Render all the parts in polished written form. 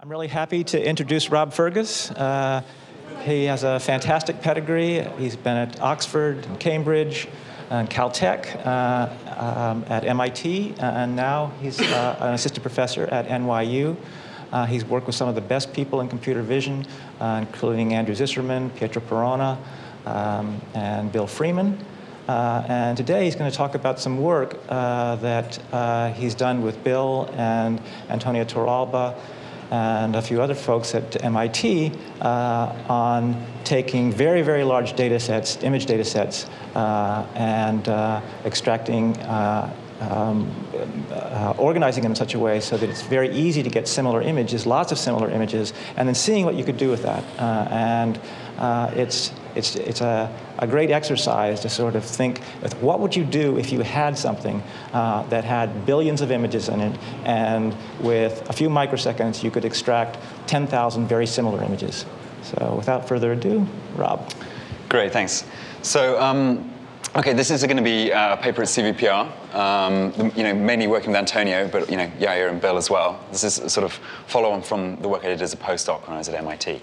I'm really happy to introduce Rob Fergus. He has a fantastic pedigree. He's been at Oxford, and Cambridge, and Caltech, at MIT, and now he's an assistant professor at NYU. He's worked with some of the best people in computer vision, including Andrew Zisserman, Pietro Perona, and Bill Freeman. And today he's going to talk about some work that he's done with Bill and Antonio Torralba and a few other folks at MIT on taking very, very large data sets, image data sets, and extracting, organizing them in such a way so that it's very easy to get similar images, lots of similar images, and then seeing what you could do with that. It's a great exercise to sort of think, what would you do if you had something that had billions of images in it, and with a few microseconds you could extract 10,000 very similar images. So without further ado, Rob. Great, thanks. So, okay, this is going to be a paper at CVPR, mainly working with Antonio, but Yair and Bill as well. This is a sort of follow-on from the work I did as a postdoc when I was at MIT.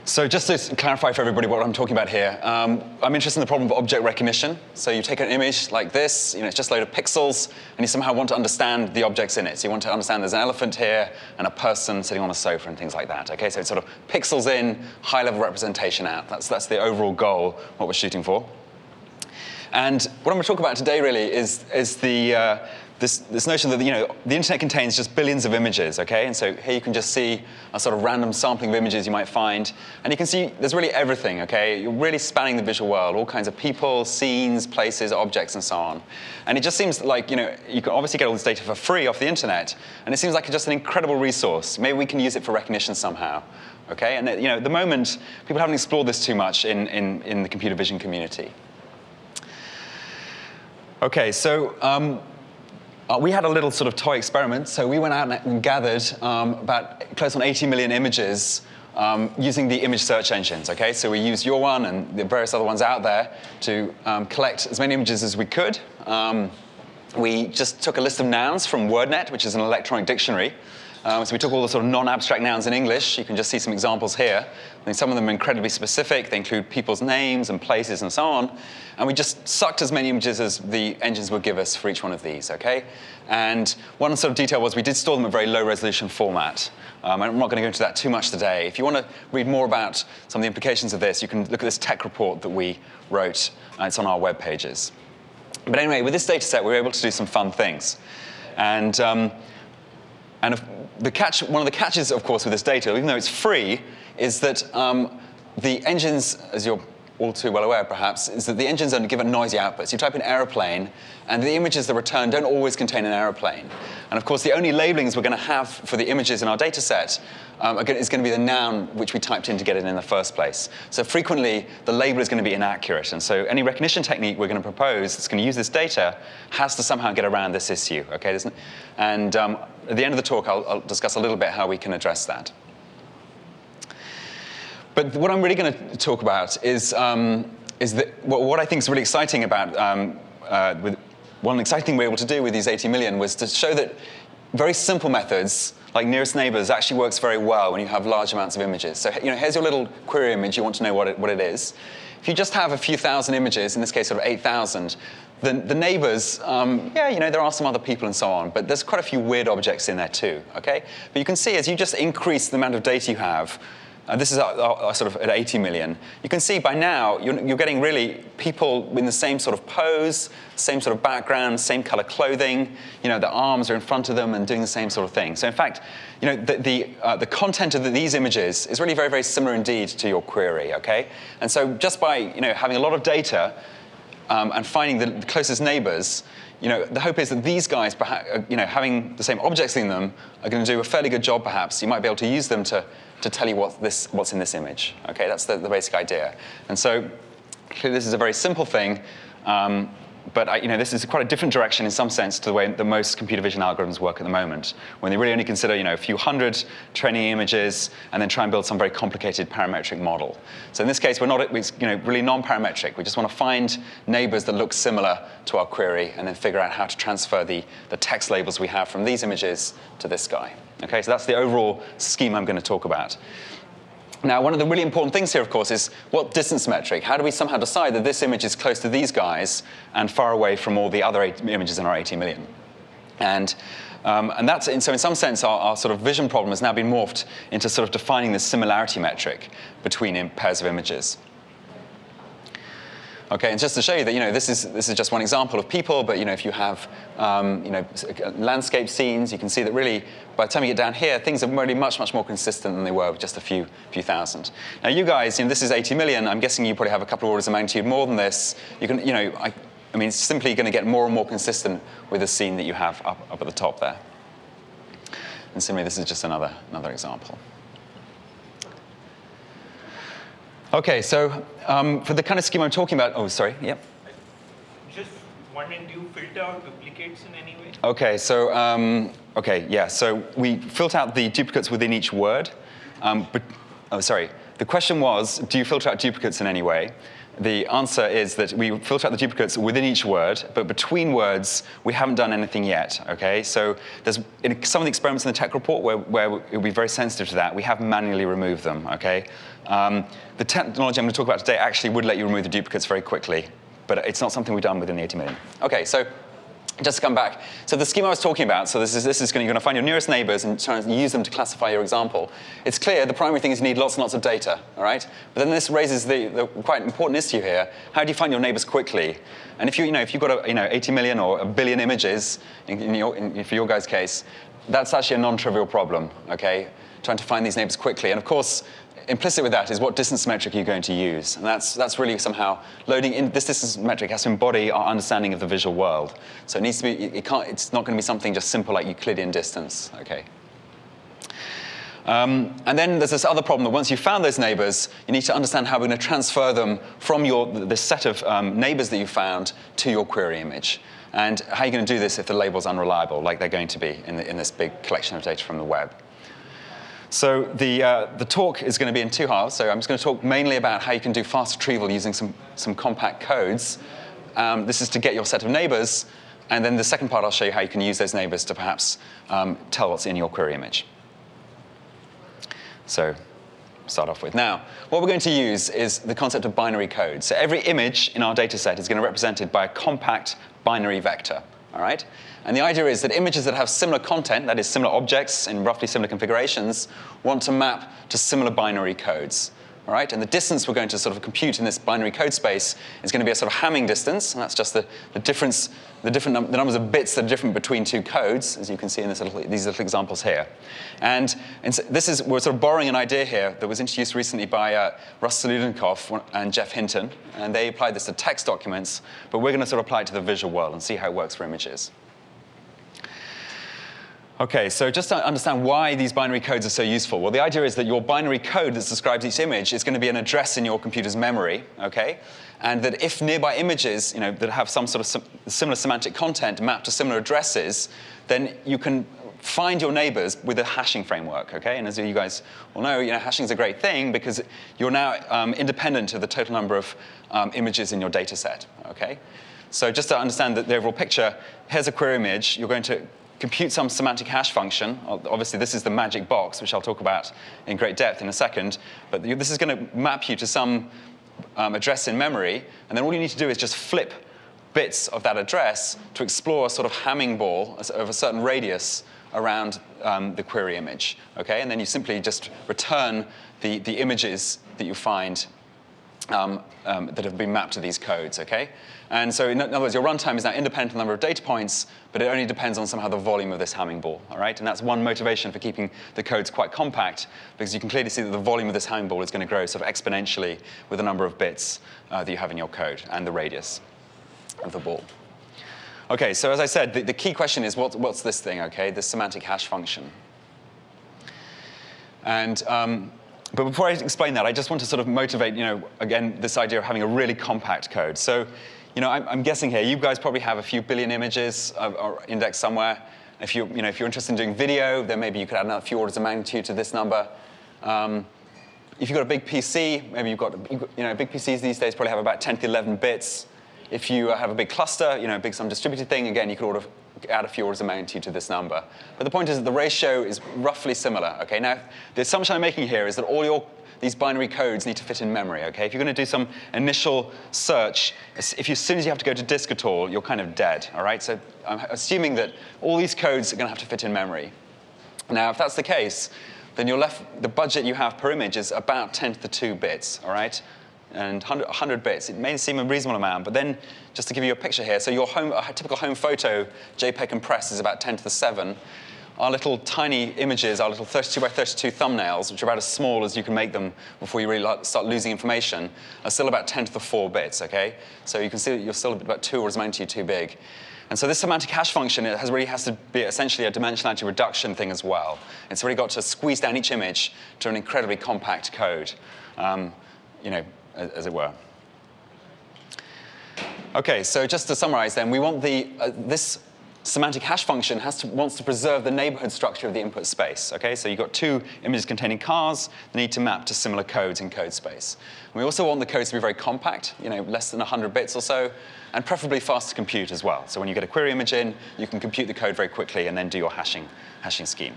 So just to clarify for everybody what I'm talking about here, I'm interested in the problem of object recognition. So you take an image like this, it's just a load of pixels, and you somehow want to understand the objects in it. So you want to understand there's an elephant here and a person sitting on a sofa and things like that. Okay, so it's sort of pixels in, high-level representation out. That's the overall goal, what we're shooting for. And what I'm going to talk about today really is this notion that the internet contains just billions of images, okay? And so here you can just see a sort of random sampling of images you might find. And you can see there's really everything, okay? You're really spanning the visual world, all kinds of people, scenes, places, objects, and so on. And it just seems like, you can obviously get all this data for free off the internet, and it seems like just an incredible resource. Maybe we can use it for recognition somehow, okay? And at the moment, people haven't explored this too much in the computer vision community. Okay, so we had a little sort of toy experiment. So we went out and gathered about close on 80 million images using the image search engines. Okay, so we used your one and the various other ones out there to collect as many images as we could. We just took a list of nouns from Wordnet, which is an electronic dictionary. So we took all the sort of non-abstract nouns in English. You can just see some examples here. I think some of them are incredibly specific. They include people's names and places and so on. And we just sucked as many images as the engines would give us for each one of these, okay? And one sort of detail was we did store them in a very low-resolution format. I'm not going to go into that too much today. If you want to read more about some of the implications of this, you can look at this tech report that we wrote. It's on our web pages. But anyway, with this data set, we were able to do some fun things. And one of the catches, of course, with this data, even though it's free, is that the engines, as you're all too well aware, perhaps, is that the engines only give a noisy output. So you type in aeroplane, and the images that return don't always contain an aeroplane. And of course, the only labelings we're going to have for the images in our data set is going to be the noun which we typed in to get it in the first place. So frequently, the label is going to be inaccurate. And so any recognition technique we're going to propose that's going to use this data has to somehow get around this issue. Okay? And at the end of the talk, I'll discuss a little bit how we can address that. But what I'm really going to talk about is what I think is really exciting about one exciting thing we're able to do with these 80 million was to show that very simple methods like nearest neighbors actually works very well when you have large amounts of images. So here's your little query image. You want to know what it is. If you just have a few thousand images, in this case sort of 8,000, the neighbors, there are some other people and so on, but there's quite a few weird objects in there too, okay? But you can see as you just increase the amount of data you have, this is sort of at 80 million. You can see by now you're getting really people in the same sort of pose, same sort of background, same color clothing. Their arms are in front of them and doing the same sort of thing. So in fact, the content of these images is really very, very similar indeed to your query. Okay, and so just by having a lot of data and finding the closest neighbors, the hope is that these guys, perhaps, having the same objects in them, are going to do a fairly good job. Perhaps you might be able to use them to tell you what's in this image. Okay, that's the basic idea. And so clearly this is a very simple thing, but this is quite a different direction in some sense to the way the most computer vision algorithms work at the moment, when they really only consider a few hundred training images and then try and build some very complicated parametric model. So in this case, it's really non-parametric. We just want to find neighbors that look similar to our query and then figure out how to transfer the text labels we have from these images to this guy. Okay, so that's the overall scheme I'm going to talk about. Now, one of the really important things here, of course, is what distance metric? How do we somehow decide that this image is close to these guys and far away from all the other images in our 80 million? And so in some sense, our sort of vision problem has now been morphed into sort of defining this similarity metric between pairs of images. Okay, and just to show you that this is just one example of people, but if you have landscape scenes, you can see that really by the time you get down here, things are really much more consistent than they were with just a few thousand. Now you guys, this is 80 million. I'm guessing you probably have a couple of orders of magnitude more than this. You can, I mean, it's simply going to get more and more consistent with the scene that you have up at the top there. And similarly, this is just another example. Okay, so for the kind of scheme I'm talking about, oh, sorry, yep. Just wondering, do you filter out duplicates in any way? Okay, so so we filter out the duplicates within each word. The question was, do you filter out duplicates in any way? The answer is that we filter out the duplicates within each word, but between words, we haven't done anything yet, okay? So there's in some of the experiments in the tech report where it will be very sensitive to that. We have manually removed them, okay? The technology I'm going to talk about today actually would let you remove the duplicates very quickly, but it's not something we've done within the 80 million. Okay, so just to come back, so the scheme I was talking about, so this is you're going to find your nearest neighbors and try and use them to classify your example. It's clear the primary thing is you need lots and lots of data, all right? But then this raises the quite important issue here. How do you find your neighbors quickly? And if you've got 80 million or a billion images, for your guys' case, that's actually a non-trivial problem, okay? Trying to find these neighbors quickly. And of course, implicit with that is what distance metric you're going to use. And that's really somehow loading in. This distance metric has to embody our understanding of the visual world. So it needs to be, it's not going to be something just simple like Euclidean distance, okay? And then there's this other problem that once you've found those neighbors, you need to understand how we're going to transfer them from this set of neighbors that you found to your query image. And how are you going to do this if the label's unreliable, like they're going to be in this big collection of data from the web? So the talk is going to be in two halves. So I'm just going to talk mainly about how you can do fast retrieval using some compact codes. This is to get your set of neighbors. And then the second part, I'll show you how you can use those neighbors to perhaps tell what's in your query image. So start off with. Now, what we're going to use is the concept of binary code. So every image in our data set is going to be represented by a compact binary vector. All right? And the idea is that images that have similar content, that is similar objects in roughly similar configurations, want to map to similar binary codes. All right? And the distance we're going to sort of compute in this binary code space is going to be a sort of Hamming distance, and that's just the numbers of bits that are different between two codes, as you can see in these little examples here. And we're sort of borrowing an idea here that was introduced recently by Russ Saludinkov and Jeff Hinton, and they applied this to text documents, but we're going to sort of apply it to the visual world and see how it works for images. Okay, so just to understand why these binary codes are so useful. Well, the idea is that your binary code that describes each image is going to be an address in your computer's memory, okay? And that if nearby images, that have some sort of similar semantic content mapped to similar addresses, then you can find your neighbors with a hashing framework, okay? And as you guys will know, hashing is a great thing because you're now independent of the total number of images in your data set, okay? So just to understand the overall picture, here's a query image. You're going to compute some semantic hash function. Obviously, this is the magic box, which I'll talk about in great depth in a second. But this is going to map you to some address in memory. And then all you need to do is just flip bits of that address to explore a sort of Hamming ball of a certain radius around the query image. Okay? And then you simply just return the images that you find that have been mapped to these codes, okay? And so in other words, your runtime is now independent of the number of data points, but it only depends on somehow the volume of this Hamming ball, all right? And that's one motivation for keeping the codes quite compact, because you can clearly see that the volume of this Hamming ball is going to grow sort of exponentially with the number of bits that you have in your code and the radius of the ball. Okay, so as I said, the key question is what's this thing, okay? This semantic hash function. And but before I explain that, I just want to sort of motivate, again, this idea of having a really compact code. So, I'm guessing here, you guys probably have a few billion images or indexed somewhere. If you're interested in doing video, then maybe you could add another few orders of magnitude to this number. If you've got a big PC, maybe you've got, big PCs these days probably have about 10 to 11 bits. If you have a big cluster, some distributed thing, again, you could add a few orders of magnitude to this number. But the point is that the ratio is roughly similar. Okay? Now, the assumption I'm making here is that all these binary codes need to fit in memory. Okay? If you're going to do some initial search, as soon as you have to go to disk at all, you're kind of dead. All right? So I'm assuming that all these codes are going to have to fit in memory. Now, if that's the case, then the budget you have per image is about 10 to the 2 bits. All right? And 100 bits. It may seem a reasonable amount, but then just to give you a picture here, so a typical home photo JPEG compressed is about 10 to the 7. Our little tiny images, our little 32 by 32 thumbnails, which are about as small as you can make them before you really start losing information, are still about 10 to the 4 bits, okay? So you can see that you're still about 2 orders of magnitude too big. And so this semantic hash function really has to be essentially a dimensionality reduction thing as well. It's really got to squeeze down each image to an incredibly compact code, as it were. OK, so just to summarize then, we want this semantic hash function wants to preserve the neighborhood structure of the input space. OK, so you've got 2 images containing cars. They need to map to similar codes in code space. And we also want the codes to be very compact, less than 100 bits or so, and preferably fast to compute as well. So when you get a query image in, you can compute the code very quickly and then do your hashing scheme.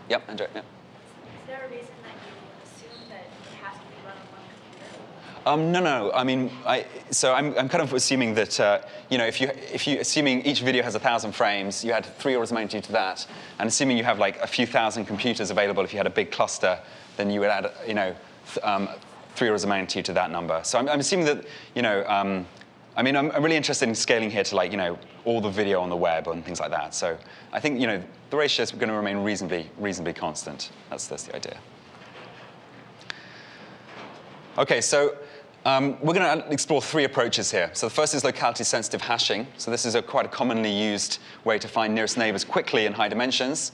Yep, Andrea, yeah. Is there a reason that you assume that it has to be run on one computer? No. I mean, I'm kind of assuming that if you assuming each video has 1,000 frames, you add 3 orders of magnitude to that, and assuming you have like a few thousand computers available, if you had a big cluster, then you would add 3 orders of magnitude to that number. So I'm assuming that I'm really interested in scaling here to all the video on the web and things like that. So I think the ratio is going to remain reasonably constant. That's the idea. OK, so we're going to explore 3 approaches here. So the first is locality-sensitive hashing. So this is quite a commonly used way to find nearest neighbors quickly in high dimensions.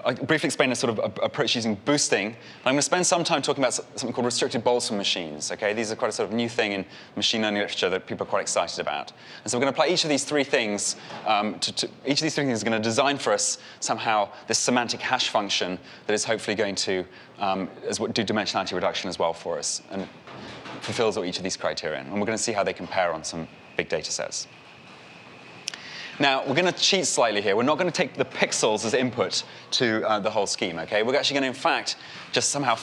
I briefly explain a sort of approach using boosting. I'm going to spend some time talking about something called restricted Boltzmann machines. Okay, these are quite a sort of new thing in machine learning literature that people are quite excited about. And so we're going to apply each of these 3 things. Each of these 3 things is going to design for us somehow this semantic hash function that is hopefully going to do dimensionality reduction as well for us and fulfills all each of these criteria. And we're going to see how they compare on some big data sets. Now, we're going to cheat slightly here. We're not going to take the pixels as input to the whole scheme. Okay? We're actually going to, in fact, just somehow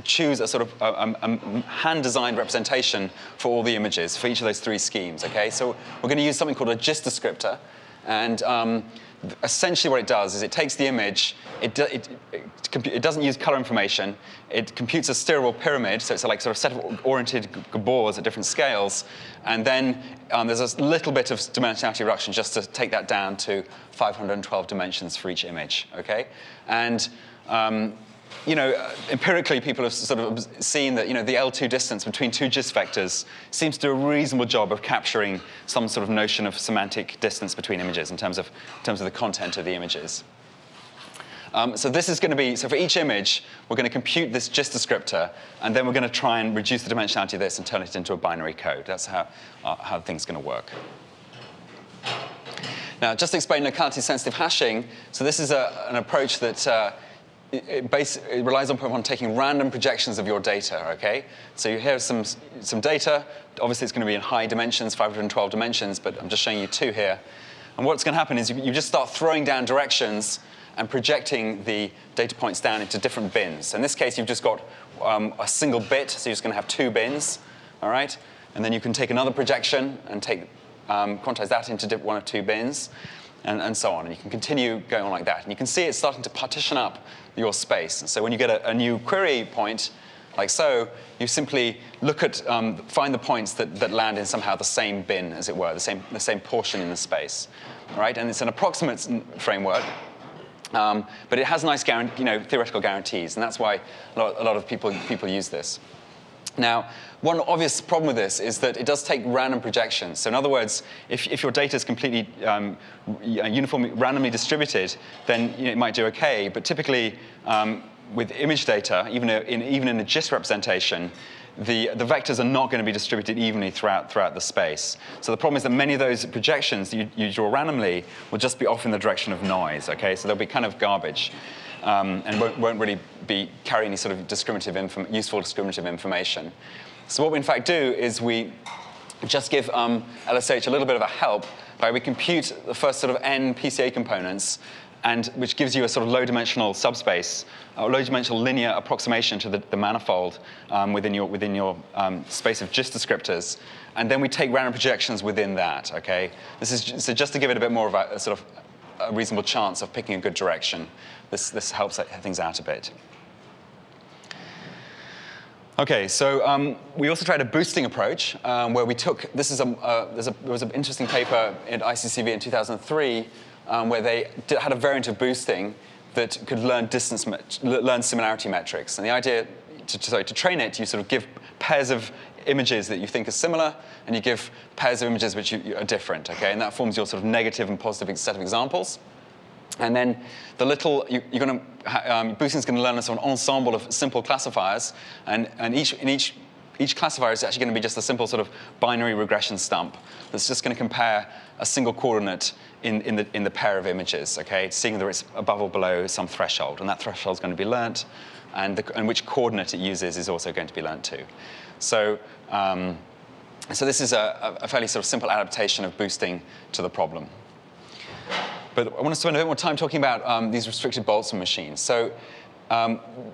choose a sort of a hand-designed representation for all the images for each of those 3 schemes. Okay? So we're going to use something called a gist descriptor. And essentially what it does is it takes the image, it doesn't use color information, it computes a steerable pyramid, so it's like sort of set of oriented gabors at different scales, and then there's a little bit of dimensionality reduction just to take that down to 512 dimensions for each image, okay? And empirically, people have sort of seen that the L2 distance between 2 gist vectors seems to do a reasonable job of capturing some sort of notion of semantic distance between images in terms of the content of the images. So this is going to be, so for each image, we're going to compute this gist descriptor, and then we're going to try and reduce the dimensionality of this and turn it into a binary code. That's how things are going to work. Now, just to explain locality-sensitive hashing, so this is an approach that it relies upon taking random projections of your data, okay? So you have some data. Obviously, it's going to be in high dimensions, 512 dimensions, but I'm just showing you 2 here. And what's going to happen is you just start throwing down directions and projecting the data points down into different bins. In this case, you've just got a single bit, so you're just going to have 2 bins, all right? And then you can take another projection and quantize that into 1 or 2 bins, and so on. And you can continue going on like that. And you can see it's starting to partition up your space. And so when you get a new query point, like so, you simply look at, find the points that land in somehow the same bin, as it were, the same portion in the space, all right? And it's an approximate framework. But it has nice theoretical guarantees, and that's why a lot of people use this. Now, one obvious problem with this is that it does take random projections. So in other words, if your data is completely uniformly, randomly distributed, then it might do OK. But typically, with image data, even in a gist representation, the vectors are not going to be distributed evenly throughout the space. So the problem is that many of those projections that you draw randomly will just be off in the direction of noise. Okay, so they'll be kind of garbage, and won't really carry any sort of useful discriminative information. So what we in fact do is we just give LSH a little bit of a help by we compute the first sort of n PCA components, and which gives you a sort of low-dimensional subspace, or low-dimensional linear approximation to the manifold within your space of gist descriptors. And then we take random projections within that, OK? This is so just to give it a bit more of a sort of a reasonable chance of picking a good direction. This helps things out a bit. OK, so we also tried a boosting approach where we took, there was an interesting paper in ICCV in 2003 where they had a variant of boosting that could learn similarity metrics. And the idea, to train it, you sort of give pairs of images that you think are similar, and you give pairs of images which are different, OK? And that forms your sort of negative and positive set of examples. And then the little, boosting is going to learn a sort of ensemble of simple classifiers, and each classifier is actually going to be just a simple sort of binary regression stump that's just going to compare a single coordinate in the pair of images, okay? Seeing whether it's above or below some threshold, and that threshold is going to be learnt, and which coordinate it uses is also going to be learnt too. So, so this is a fairly sort of simple adaptation of boosting to the problem. But I want to spend a bit more time talking about these restricted Boltzmann machines. So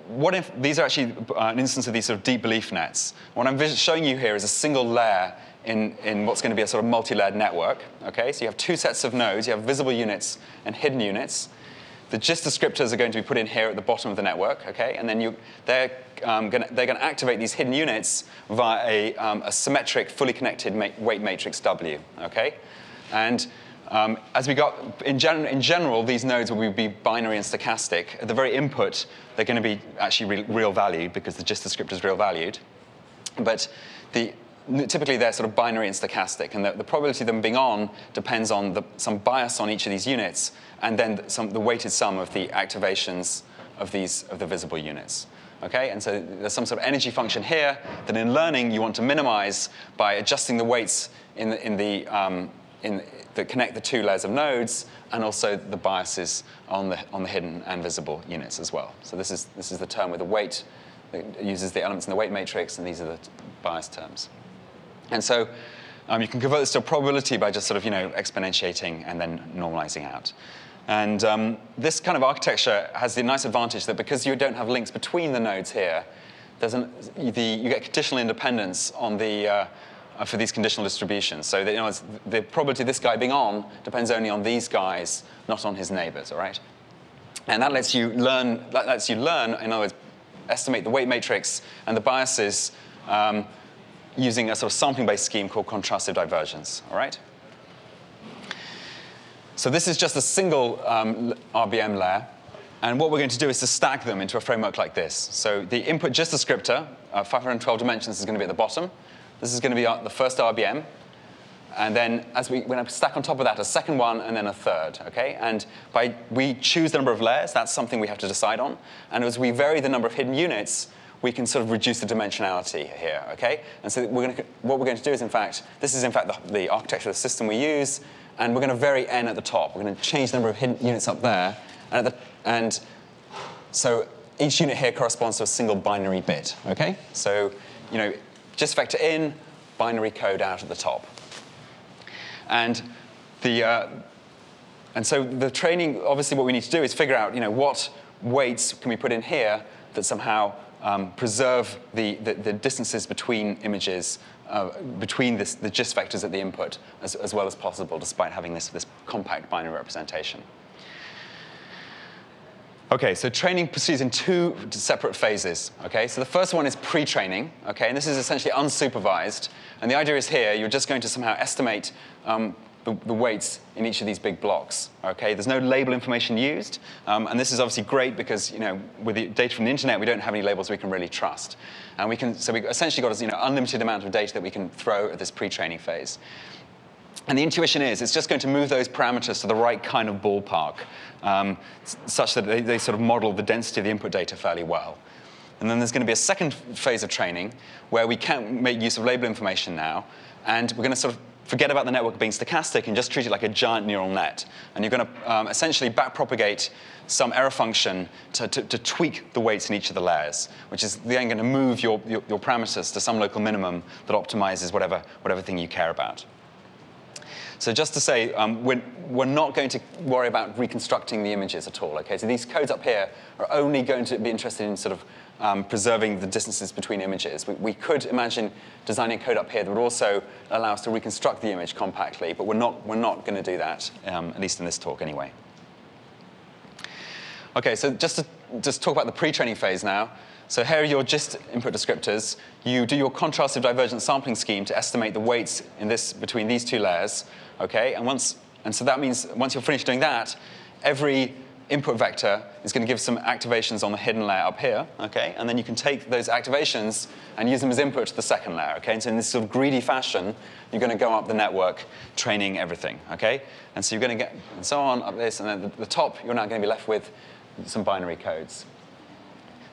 what if these are actually an instance of these sort of deep belief nets? What I'm showing you here is a single layer in what's going to be a sort of multi-layered network. Okay, so you have two sets of nodes. You have visible units and hidden units. The gist descriptors are going to be put in here at the bottom of the network. Okay, and then they're going to activate these hidden units via a symmetric, fully connected weight matrix W. Okay, and as we got, in general, these nodes will be binary and stochastic. At the very input, they're going to be actually real valued because the gist descriptor is real valued. But typically, they're sort of binary and stochastic. And the probability of them being on depends on some bias on each of these units, and then the weighted sum of the activations of the visible units. Okay? And so there's some sort of energy function here that in learning you want to minimize by adjusting the weights that connect the two layers of nodes, and also the biases on the hidden and visible units as well. So this is the term with the weight that uses the elements in the weight matrix, and these are the bias terms. And so you can convert this to a probability by just sort of exponentiating and then normalizing out. And this kind of architecture has the nice advantage that because you don't have links between the nodes here, you get conditional independence on for these conditional distributions. So that, the probability of this guy being on depends only on these guys, not on his neighbors, all right? And that lets you learn, in other words, estimate the weight matrix and the biases using a sort of sampling-based scheme called contrastive divergence, all right? So this is just a single RBM layer. And what we're going to do is to stack them into a framework like this. So the input gist descriptor, 512 dimensions, is going to be at the bottom. This is going to be the first RBM. And then we're going to stack on top of that a second one and then a third. Okay? And we choose the number of layers. That's something we have to decide on. And as we vary the number of hidden units, we can sort of reduce the dimensionality here. Okay? And so what we're going to do is, this is in fact the architecture of the system we use. And we're going to vary n at the top. We're going to change the number of hidden units up there. And so each unit here corresponds to a single binary bit. Okay? So just vector in, binary code out at the top. And so the training, obviously what we need to do is figure out what weights can we put in here that somehow preserve the distances between images, between the gist vectors at the input as well as possible, despite having this compact binary representation. Okay, so training proceeds in two separate phases. Okay, so the first one is pre-training. Okay, and this is essentially unsupervised. And the idea is here, you're just going to somehow estimate the weights in each of these big blocks. Okay, there's no label information used, and this is obviously great because with the data from the internet, we don't have any labels we can really trust, and we essentially got an unlimited amount of data that we can throw at this pre-training phase. And the intuition is it's just going to move those parameters to the right kind of ballpark, such that they sort of model the density of the input data fairly well. And then there's going to be a second phase of training where we can make use of label information now, and we're going to sort of forget about the network being stochastic and just treat it like a giant neural net. And you're going to essentially backpropagate some error function to tweak the weights in each of the layers, which is then going to move your parameters to some local minimum that optimizes whatever thing you care about. So just to say, we're not going to worry about reconstructing the images at all. Okay, so these codes up here are only going to be interested in sort of preserving the distances between images. We could imagine designing code up here that would also allow us to reconstruct the image compactly, but we're not going to do that, at least in this talk anyway. Okay, so just talk about the pre-training phase now. So here are your GIST input descriptors. You do your contrastive divergent sampling scheme to estimate the weights between these two layers. Okay, and so that means once you're finished doing that, every input vector is going to give some activations on the hidden layer up here. Okay, and then you can take those activations and use them as input to the second layer. Okay, and so in this sort of greedy fashion, you're going to go up the network, training everything. Okay, and so you're going to get and so on up this, and then at the top, you're now going to be left with some binary codes.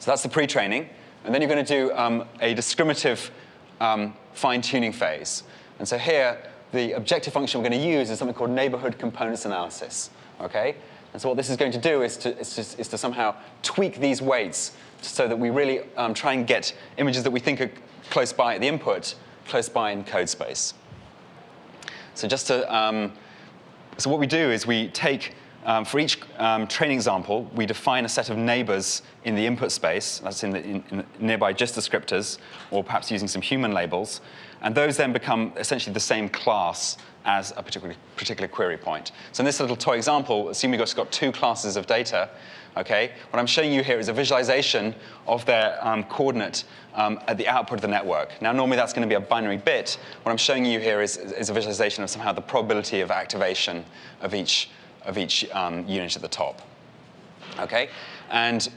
So that's the pre-training. And then you're going to do a discriminative fine-tuning phase. And so here, the objective function we're going to use is something called neighborhood components analysis. Okay? And so what this is going to do is to somehow tweak these weights so that we really try and get images that we think are close by at the input, close by in code space. So so what we do is we take for each training example, we define a set of neighbors in the input space, that's in the nearby GIST descriptors, or perhaps using some human labels. And those then become essentially the same class as a particular query point. So in this little toy example, assume we've got two classes of data. Okay? What I'm showing you here is a visualization of their coordinate at the output of the network. Now, normally that's going to be a binary bit. What I'm showing you here is a visualization of somehow the probability of activation of each unit at the top. Okay, and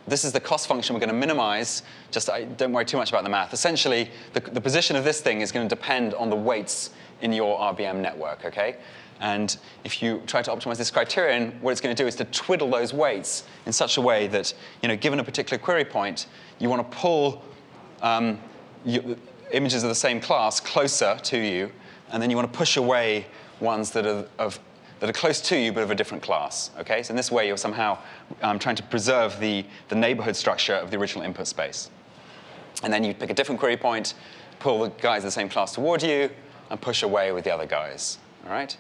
this is the cost function we're going to minimize. Just don't worry too much about the math. Essentially, the position of this thing is going to depend on the weights in your RBM network. Okay, and if you try to optimize this criterion, what it's going to do is to twiddle those weights in such a way that, given a particular query point, you want to pull images of the same class closer to you, and then you want to push away ones that are close to you but of a different class. Okay, so in this way you're somehow trying to preserve the neighborhood structure of the original input space. And then you pick a different query point, pull the guys of the same class toward you, and push away with the other guys. All right,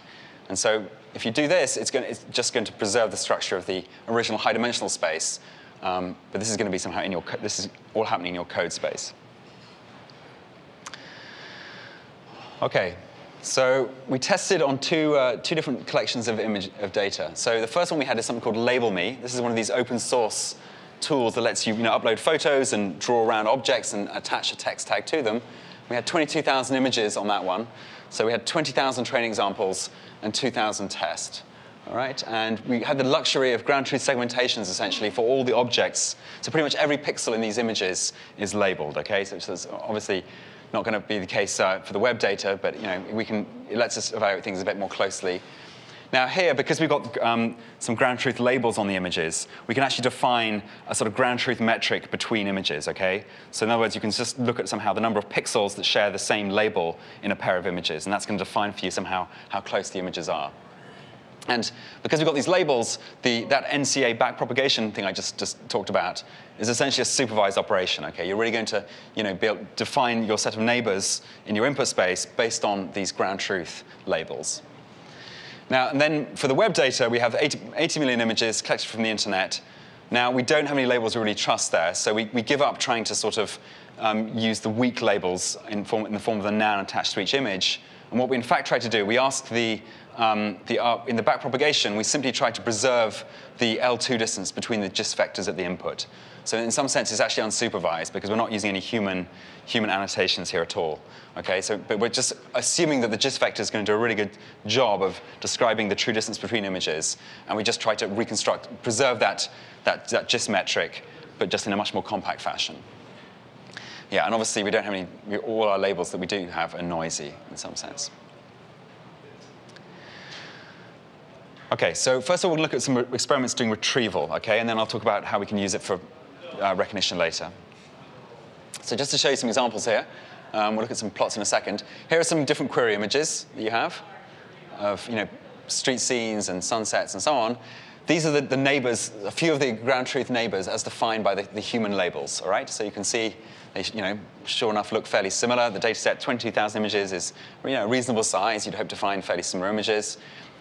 and so if you do this, it's just going to preserve the structure of the original high-dimensional space. But this is going to be somehow this is all happening in your code space. Okay. So we tested on two different collections of data. So the first one we had is something called LabelMe. This is one of these open source tools that lets you, upload photos and draw around objects and attach a text tag to them. We had 22,000 images on that one. So we had 20,000 training examples and 2,000 tests. All right, and we had the luxury of ground truth segmentations essentially for all the objects. So pretty much every pixel in these images is labeled. Okay, so it's obviously not going to be the case for the web data, but it lets us evaluate things a bit more closely. Now here, because we've got some ground truth labels on the images, we can actually define a sort of ground truth metric between images. Okay, so in other words, you can just look at somehow the number of pixels that share the same label in a pair of images, and that's going to define for you somehow how close the images are. And because we've got these labels, that NCA backpropagation thing I just talked about is essentially a supervised operation. Okay, you're really going to be able to define your set of neighbors in your input space based on these ground truth labels. Now, and then for the web data, we have 80 million images collected from the internet. Now, we don't have any labels we really trust there, so we give up trying to sort of use the weak labels in the form of a noun attached to each image. And what we in fact try to do, we ask in the backpropagation, we simply try to preserve the L2 distance between the GIST vectors at the input. So in some sense, it's actually unsupervised because we're not using any human annotations here at all. Okay, but we're just assuming that the GIST vector is going to do a really good job of describing the true distance between images, and we just try to preserve that GIST metric, but just in a much more compact fashion. Yeah, and obviously we don't have all our labels that we do have are noisy in some sense. Okay, so first of all, we'll look at some experiments doing retrieval, okay, and then I'll talk about how we can use it for recognition later. So just to show you some examples here, We'll look at some plots in a second. Here are some different query images that you have of street scenes and sunsets and so on. These are the neighbors, a few of the ground truth neighbors as defined by the human labels, all right? So you can see they, sure enough, look fairly similar. The data set, 22,000 images, is a reasonable size. You'd hope to find fairly similar images.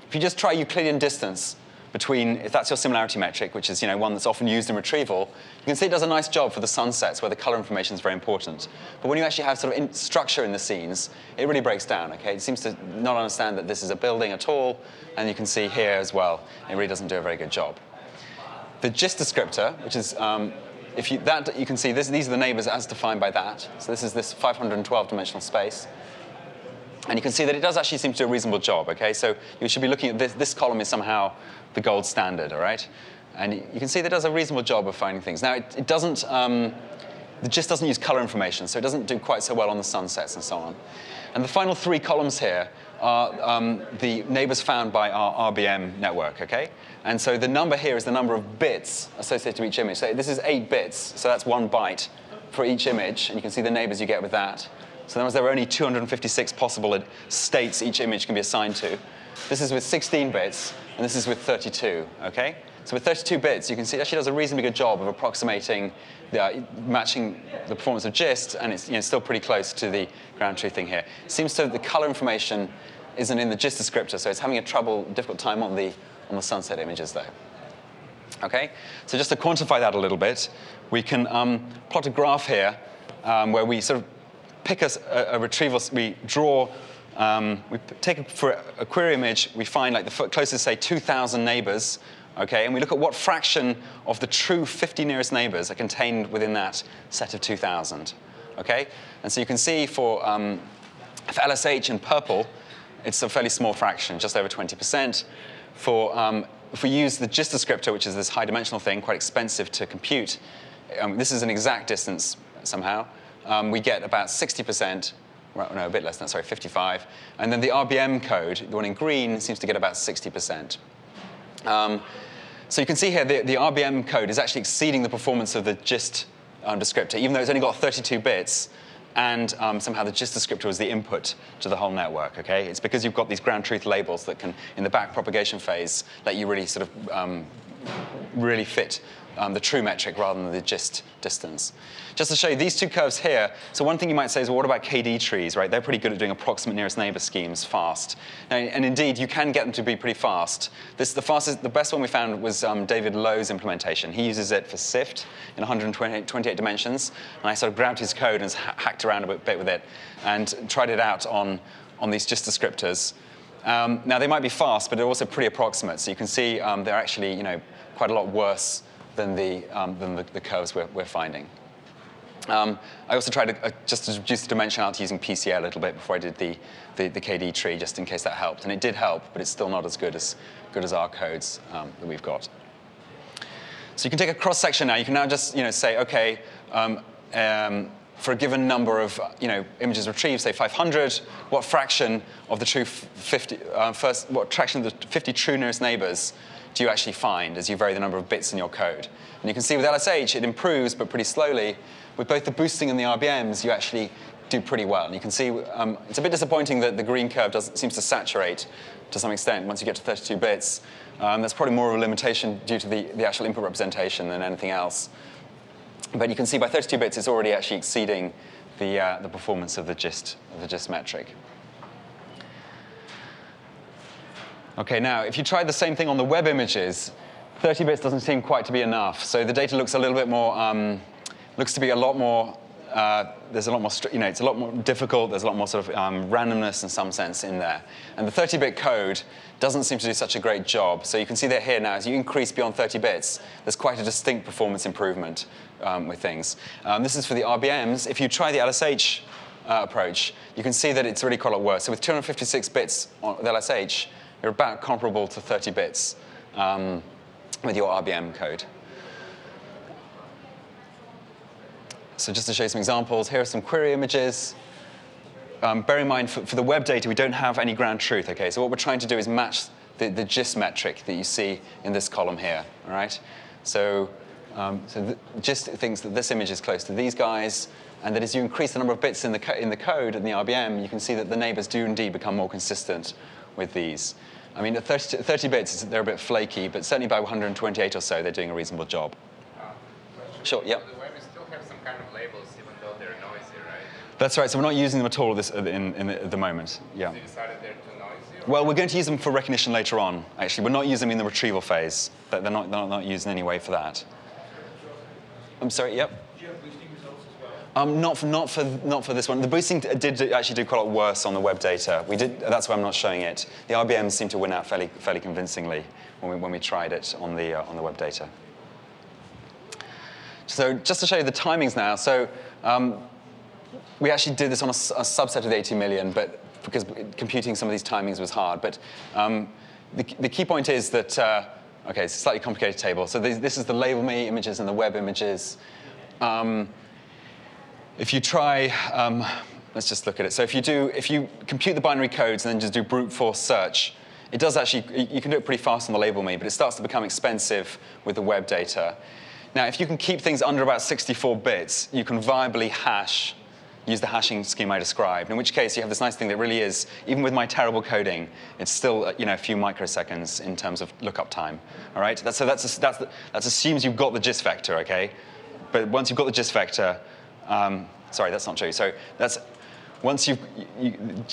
If you just try Euclidean distance between, if that's your similarity metric, which is one that's often used in retrieval, you can see it does a nice job for the sunsets where the color information is very important. But when you actually have sort of structure in the scenes, it really breaks down, okay? It seems to not understand that this is a building at all, and you can see here as well, it really doesn't do a very good job. The gist descriptor, which is, you can see these are the neighbors as defined by that. So this is this 512-dimensional space. And you can see that it does actually seem to do a reasonable job, okay? So you should be looking at this column is somehow the gold standard, all right? And you can see that it does a reasonable job of finding things. Now, it doesn't, the gist doesn't use color information, so it doesn't do quite so well on the sunsets and so on. And the final 3 columns here are the neighbors found by our RBM network, okay? And so the number here is the number of bits associated with each image. So this is 8 bits, so that's 1 byte for each image, and you can see the neighbors you get with that. So that means there are only 256 possible states each image can be assigned to. This is with 16 bits, and this is with 32, okay? So with 32 bits, you can see it actually does a reasonably good job of approximating, matching the performance of gist, and it's still pretty close to the ground truth thing here. It seems to the color information isn't in the gist descriptor, so it's having a difficult time on the sunset images, though. Okay? So just to quantify that a little bit, we can plot a graph here where we sort of pick a retrieval, we draw, we take for a query image, we find like the closest, say, 2,000 neighbors, okay, and we look at what fraction of the true 50 nearest neighbors are contained within that set of 2,000, okay? And so you can see for LSH in purple, it's a fairly small fraction, just over 20%. If we use the gist descriptor, which is this high-dimensional thing, quite expensive to compute, this is an exact distance somehow, we get about 60%, well, no, a bit less than that, sorry, 55. And then the RBM code, the one in green, seems to get about 60%. So you can see here the RBM code is actually exceeding the performance of the gist descriptor, even though it's only got 32 bits, and somehow the gist descriptor was the input to the whole network, okay? It's because you've got these ground truth labels that can, in the backpropagation phase, let you really sort of really fit the true metric rather than the gist distance. Just to show you these 2 curves here, so one thing you might say is, well, what about KD trees, right? They're pretty good at doing approximate nearest neighbor schemes fast. And indeed, you can get them to be pretty fast. The best one we found was David Lowe's implementation. He uses it for SIFT in 128 dimensions. And I sort of grabbed his code and hacked around a bit with it and tried it out on these gist descriptors. Now, they might be fast, but they're also pretty approximate. So you can see they're actually quite a lot worse than the curves we're finding. I also tried to just reduce the dimensionality using PCA a little bit before I did the KD tree, just in case that helped. And it did help, but it's still not as good as our codes that we've got. So you can take a cross-section now. You can now just say, OK, for a given number of images retrieved, say 500, what fraction of the true 50, what fraction of the 50 true nearest neighbors do you actually find as you vary the number of bits in your code? And you can see with LSH, it improves, but pretty slowly. With both the boosting and the RBMs, you actually do pretty well. And you can see it's a bit disappointing that the green curve seems to saturate to some extent once you get to 32 bits. That's probably more of a limitation due to the actual input representation than anything else. But you can see by 32 bits, it's already actually exceeding the performance of the gist metric. OK, now, if you try the same thing on the web images, 30 bits doesn't seem quite to be enough. So the data looks a little bit more, looks to be a lot more, there's a lot more, it's a lot more difficult. There's a lot more sort of randomness in some sense in there. And the 30-bit code doesn't seem to do such a great job. So you can see that here now, as you increase beyond 30 bits, there's quite a distinct performance improvement with things. This is for the RBMs. If you try the LSH approach, you can see that it's really quite a lot worse. So with 256 bits with LSH, you're about comparable to 30 bits with your RBM code. So just to show you some examples, here are some query images. Bear in mind, for the web data, we don't have any ground truth. Okay, so what we're trying to do is match the gist metric that you see in this column here. All right. So gist thinks that this image is close to these guys, and that as you increase the number of bits in the code in the RBM, you can see that the neighbors do indeed become more consistent with these. I mean, at 30 bits, they're a bit flaky, but certainly by 128 or so, they're doing a reasonable job. Sure, yeah. The web still have some kind of labels, even though they're noisy, right? That's right. So we're not using them at all at the moment. Yeah. So you decided they're too noisy? Well, we're going to use them for recognition later on. Actually, we're not using them in the retrieval phase. They're not used in any way for that. I'm sorry. Yep. Do you have boosting results as well? Not for this one. The boosting did actually do quite a lot worse on the web data. We did. That's why I'm not showing it. The RBMs seemed to win out fairly convincingly when we tried it on the web data. So just to show you the timings now. So we actually did this on a subset of the 80 million, but because computing some of these timings was hard. But the key point is that, OK, it's a slightly complicated table. So this is the LabelMe images and the web images. If you try, let's just look at it. So if you compute the binary codes and then just do brute force search, it does actually, you can do it pretty fast on the LabelMe, but it starts to become expensive with the web data. Now, if you can keep things under about 64 bits, you can viably use the hashing scheme I described, in which case you have this nice thing that really is, even with my terrible coding, it's still a few microseconds in terms of lookup time. All right? That assumes you've got the gist vector, OK? But once you've got the gist vector, sorry, that's not true. So once you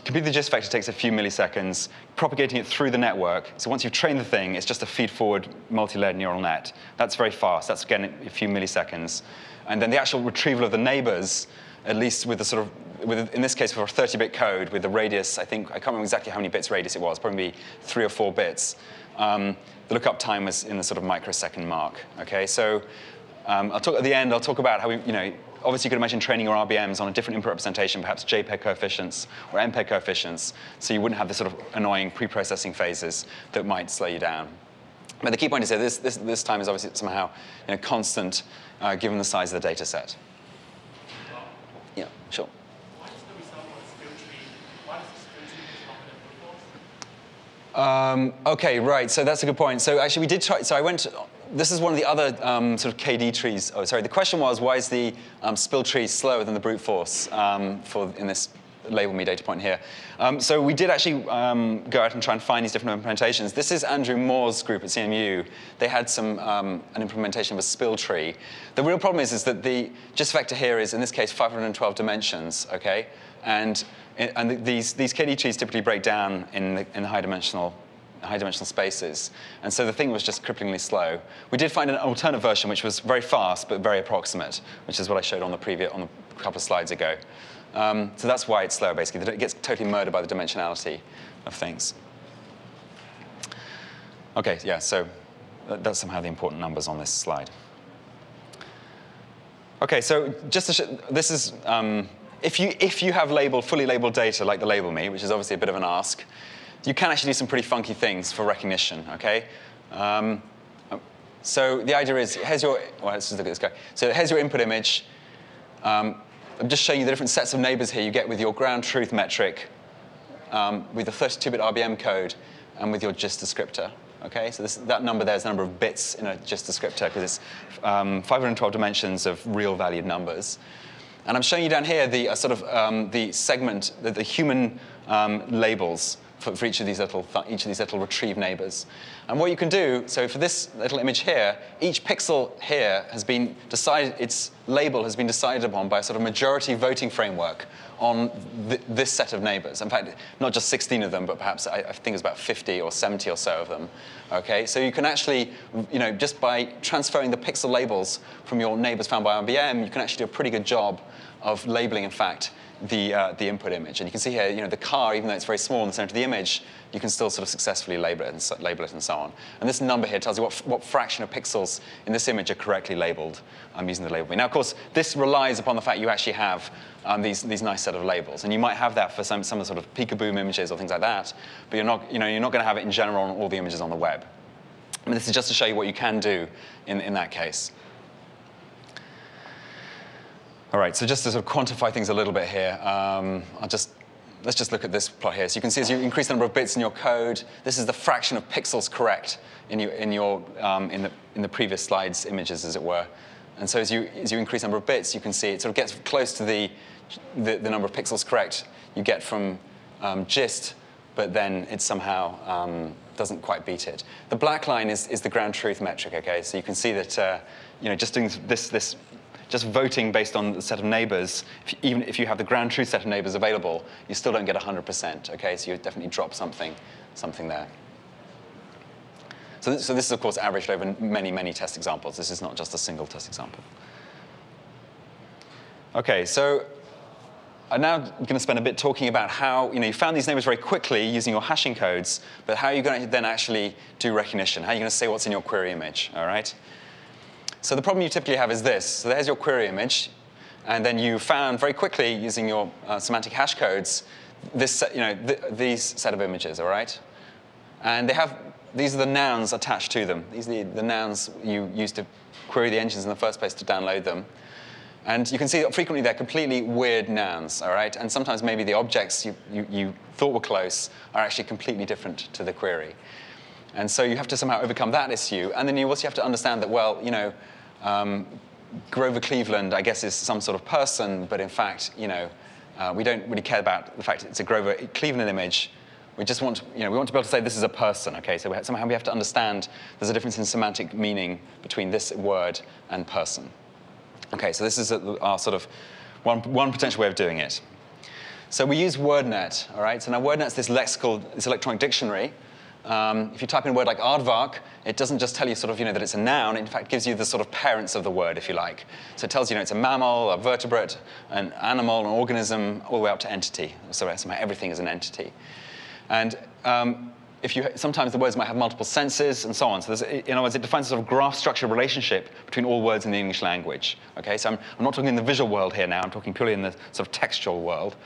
compute the gist vector takes a few milliseconds, propagating it through the network. So once you've trained the thing, it's just a feed-forward multi-layered neural net. That's very fast. That's, again, a few milliseconds. And then the actual retrieval of the neighbors, at least with the sort of, in this case, for a 30-bit code with the radius, I can't remember exactly how many bits radius it was, probably 3 or 4 bits. The lookup time was in the sort of microsecond mark. Okay, so at the end, I'll talk about how obviously you could imagine training your RBMs on a different input representation, perhaps JPEG coefficients or MPEG coefficients, so you wouldn't have the sort of annoying pre-processing phases that might slow you down. But the key point is that this time is obviously somehow constant given the size of the data set. Yeah, sure. What is the result of the skill tree? Why does the skill tree is competent? OK, right. So that's a good point. So actually, we did try. So this is one of the other sort of KD trees. Oh, sorry. The question was, why is the spill tree slower than the brute force in this LabelMe data point here? So we did actually go out and try and find these different implementations. This is Andrew Moore's group at CMU. They had an implementation of a spill tree. The real problem is that the gist vector here is, in this case, 512 dimensions. OK, and these KD trees typically break down in the high dimensional spaces. And so the thing was just cripplingly slow. We did find an alternate version which was very fast but very approximate, which is what I showed on a couple of slides ago. So that's why it's slow, basically. It gets totally murdered by the dimensionality of things. OK, yeah, so that's somehow the important numbers on this slide. OK, so just to show, this is, if you have fully labeled data like the LabelMe, which is obviously a bit of an ask, you can actually do some pretty funky things for recognition, OK? So the idea is, let's just look at this guy. So here's your input image. I'm just showing you the different sets of neighbors here you get with your ground truth metric, with the 32-bit RBM code, and with your gist descriptor. OK, so that number there is the number of bits in a gist descriptor, because it's 512 dimensions of real valued numbers. And I'm showing you down here the the segment, the human labels for each of these little retrieve neighbors. And what you can do, so for this little image here, each pixel here has been decided, its label has been decided upon by a sort of majority voting framework on this set of neighbors. In fact, not just 16 of them, but perhaps I think it's about 50 or 70 or so of them. Okay, so you can actually, just by transferring the pixel labels from your neighbors found by RBM, you can actually do a pretty good job of labeling, in fact, the input image. And you can see here, the car, even though it's very small in the center of the image, you can still sort of successfully label it and so on. And this number here tells you what fraction of pixels in this image are correctly labeled using the LabelMe. Now, of course, this relies upon the fact you actually have these nice set of labels. And you might have that for some sort of peekaboom images or things like that, but you're not going to have it in general on all the images on the web. I mean, this is just to show you what you can do in that case. All right, so just to sort of quantify things a little bit here, let's just look at this plot here. So you can see as you increase the number of bits in your code, this is the fraction of pixels correct in the previous slides images, as it were. And so as you increase the number of bits, you can see it sort of gets close to the number of pixels correct you get from gist, but then it somehow doesn't quite beat it. The black line is the ground truth metric, okay? So you can see that just doing this just voting based on the set of neighbors, even if you have the ground truth set of neighbors available, you still don't get 100%, okay? So you definitely drop something there. So this is, of course, averaged over many, many test examples. This is not just a single test example. OK, so I'm now going to spend a bit talking about how you found these neighbors very quickly using your hashing codes, but how are you going to then actually do recognition? How are you going to say what's in your query image, all right? So the problem you typically have is this. So there's your query image. And then you found very quickly, using your semantic hash codes, these set of images, all right? And these are the nouns attached to them. These are the nouns you use to query the engines in the first place to download them. And you can see that frequently they're completely weird nouns, all right? And sometimes maybe the objects you thought were close are actually completely different to the query. And so you have to somehow overcome that issue. And then you also have to understand that, well, Grover Cleveland, I guess, is some sort of person, but in fact, we don't really care about the fact it's a Grover Cleveland image. We just want, we want to be able to say this is a person, okay? So somehow we have to understand there's a difference in semantic meaning between this word and person. Okay, so this is our sort of one potential way of doing it. So we use Wordnet, all right? So now Wordnet's this lexical, this electronic dictionary. If you type in a word like aardvark, it doesn't just tell you sort of, that it's a noun. It in fact gives you the sort of parents of the word, if you like. So it tells you, it's a mammal, a vertebrate, an animal, an organism, all the way up to entity. So somehow everything is an entity. And sometimes the words might have multiple senses and so on. So in other words, it defines a sort of graph structure relationship between all words in the English language. Okay, so I'm not talking in the visual world here now. I'm talking purely in the sort of textual world.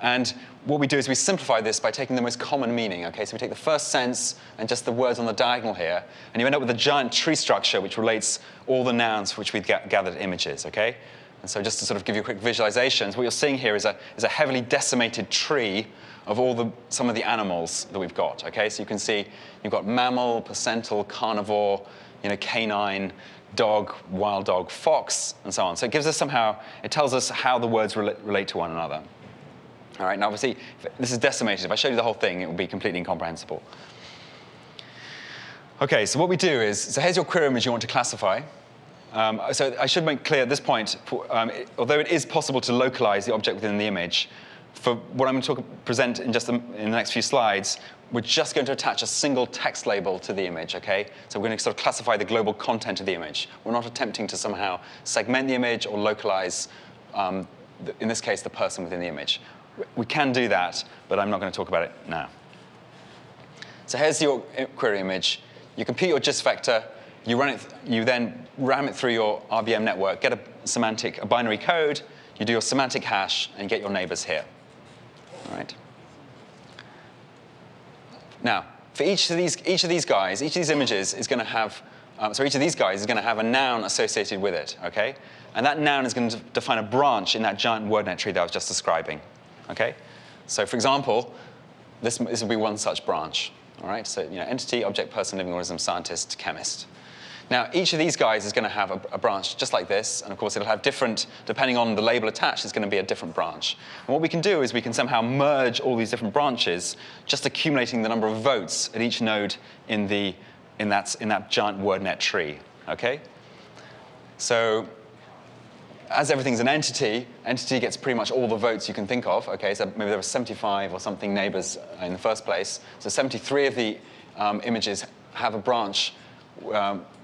And what we do is we simplify this by taking the most common meaning. Okay, so we take the first sense and just the words on the diagonal here, and you end up with a giant tree structure which relates all the nouns for which we've gathered images. Okay, and so just to sort of give you a quick visualization, what you're seeing here is a heavily decimated tree of some of the animals that we've got. Okay, so you can see you've got mammal, placental, carnivore, canine, dog, wild dog, fox, and so on. So it gives us it tells us how the words relate to one another. All right, now obviously, this is decimated. If I showed you the whole thing, it would be completely incomprehensible. OK, so what we do is, so here's your query image you want to classify. So I should make clear at this point, although it is possible to localize the object within the image, for what I'm going to present in the next few slides, we're just going to attach a single text label to the image, OK? So we're going to sort of classify the global content of the image. We're not attempting to somehow segment the image or localize, in this case, the person within the image. We can do that, but I'm not going to talk about it now. So here's your query image. You compute your gist vector. You then ram it through your RBM network, get a binary code. You do your semantic hash, and you get your neighbors here. All right. Now, for each of these images is going to have, each of these guys is going to have a noun associated with it. Okay, and that noun is going to define a branch in that giant Wordnet tree that I was just describing. Okay, so for example, this will be one such branch. All right, so entity, object, person, living organism, scientist, chemist. Now, each of these guys is going to have a branch just like this, and of course it'll have different, depending on the label attached, it's going to be a different branch. And what we can do is we can somehow merge all these different branches, just accumulating the number of votes at each node in that giant Wordnet tree. Okay, so as everything's an entity gets pretty much all the votes you can think of. Okay, so maybe there were 75 or something neighbors in the first place. So 73 of the images have a branch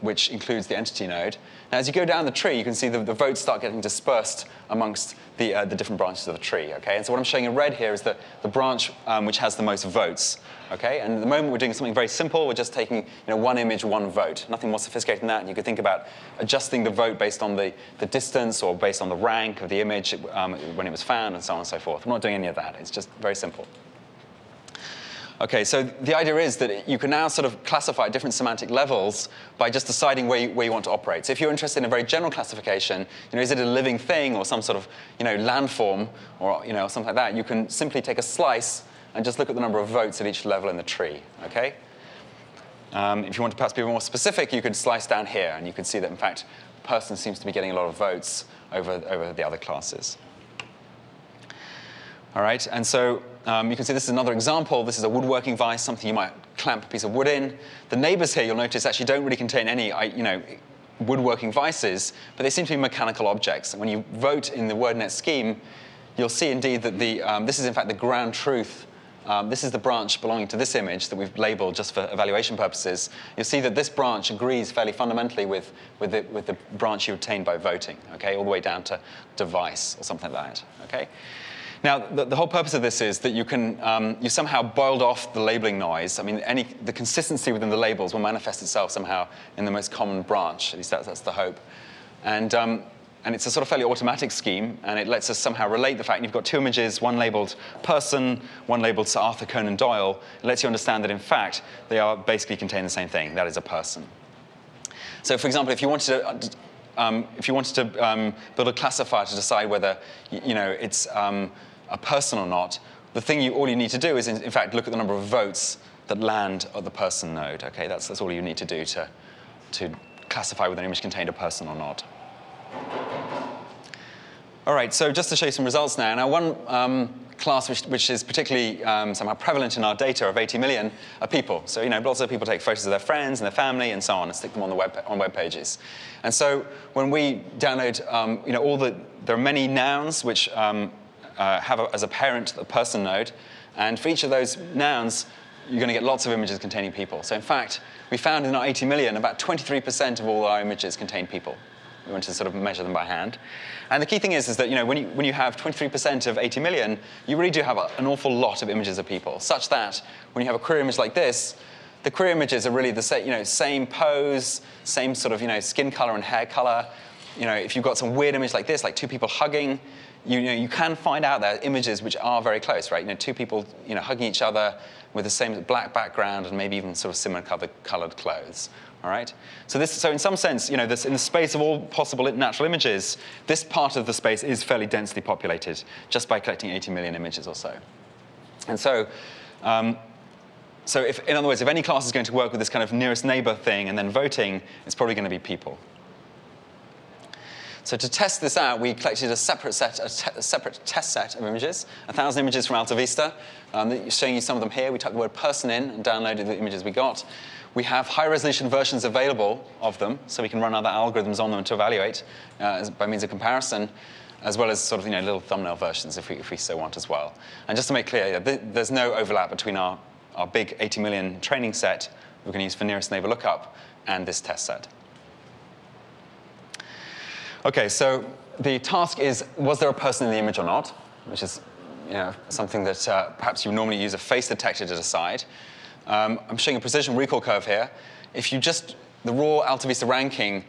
which includes the entity node. Now, as you go down the tree, you can see the votes start getting dispersed amongst the different branches of the tree. Okay, and so what I'm showing in red here is the branch which has the most votes. Okay, and at the moment we're doing something very simple. We're just taking one image, one vote. Nothing more sophisticated than that. And you could think about adjusting the vote based on the distance or based on the rank of the image when it was found, and so on and so forth. I'm not doing any of that. It's just very simple. Okay, so the idea is that you can now sort of classify different semantic levels by just deciding where you want to operate. So if you're interested in a very general classification, is it a living thing or some sort of landform or something like that, you can simply take a slice and just look at the number of votes at each level in the tree. Okay. If you want to perhaps be more specific, you could slice down here, and you can see that, in fact, person seems to be getting a lot of votes over the other classes. All right, and so you can see this is another example. This is a woodworking vise, something you might clamp a piece of wood in. The neighbors here, you'll notice, actually don't really contain any woodworking vices, but they seem to be mechanical objects. And when you vote in the Wordnet scheme, you'll see indeed that this is, in fact, the ground truth. This is the branch belonging to this image that we've labeled just for evaluation purposes. You'll see that this branch agrees fairly fundamentally with the branch you obtained by voting, okay, all the way down to device or something like that, okay? Now, the whole purpose of this is that you can you somehow boiled off the labeling noise. I mean, the consistency within the labels will manifest itself somehow in the most common branch. At least that's the hope. And it's a sort of fairly automatic scheme, and it lets us somehow relate the fact you've got two images, one labeled person, one labeled Sir Arthur Conan Doyle. It lets you understand that, in fact, they are basically contain the same thing. That is a person. So, for example, if you wanted to build a classifier to decide whether it's a person or not, the thing all you need to do is, in fact, look at the number of votes that land at the person node. Okay, that's all you need to do to classify whether an image contained a person or not. All right, so just to show you some results now. Now, one class which is particularly somehow prevalent in our data of 80 million are people. So, lots of people take photos of their friends and their family and so on and stick them on web pages. And so when we download, there are many nouns which have as a parent the person node. And for each of those nouns, you're going to get lots of images containing people. So in fact, we found in our 80 million, about 23% of all our images contain people. We want to sort of measure them by hand. And the key thing is that when you have 23% of 80 million, you really do have an awful lot of images of people, such that when you have a query image like this, the query images are really the same pose, same sort of skin color and hair color. If you've got some weird image like this, like two people hugging, you can find out there are images which are very close, right? Two people hugging each other with the same black background and maybe even sort of similar colored clothes. All right. So in some sense, in the space of all possible natural images, this part of the space is fairly densely populated just by collecting 80 million images or so. And so, in other words, if any class is going to work with this kind of nearest neighbor thing and then voting, it's probably going to be people. So to test this out, we collected a separate test set of images, 1,000 images from AltaVista. Showing you some of them here. We typed the word person in and downloaded the images we got. We have high-resolution versions available of them, so we can run other algorithms on them to evaluate by means of comparison, as well as sort of little thumbnail versions if we so want as well. And just to make clear, there's no overlap between our big 80 million training set we're going to use for nearest neighbor lookup and this test set. OK, so the task is, was there a person in the image or not? Which is something that perhaps you normally use a face detector to decide. I'm showing a precision recall curve here. If the raw AltaVista ranking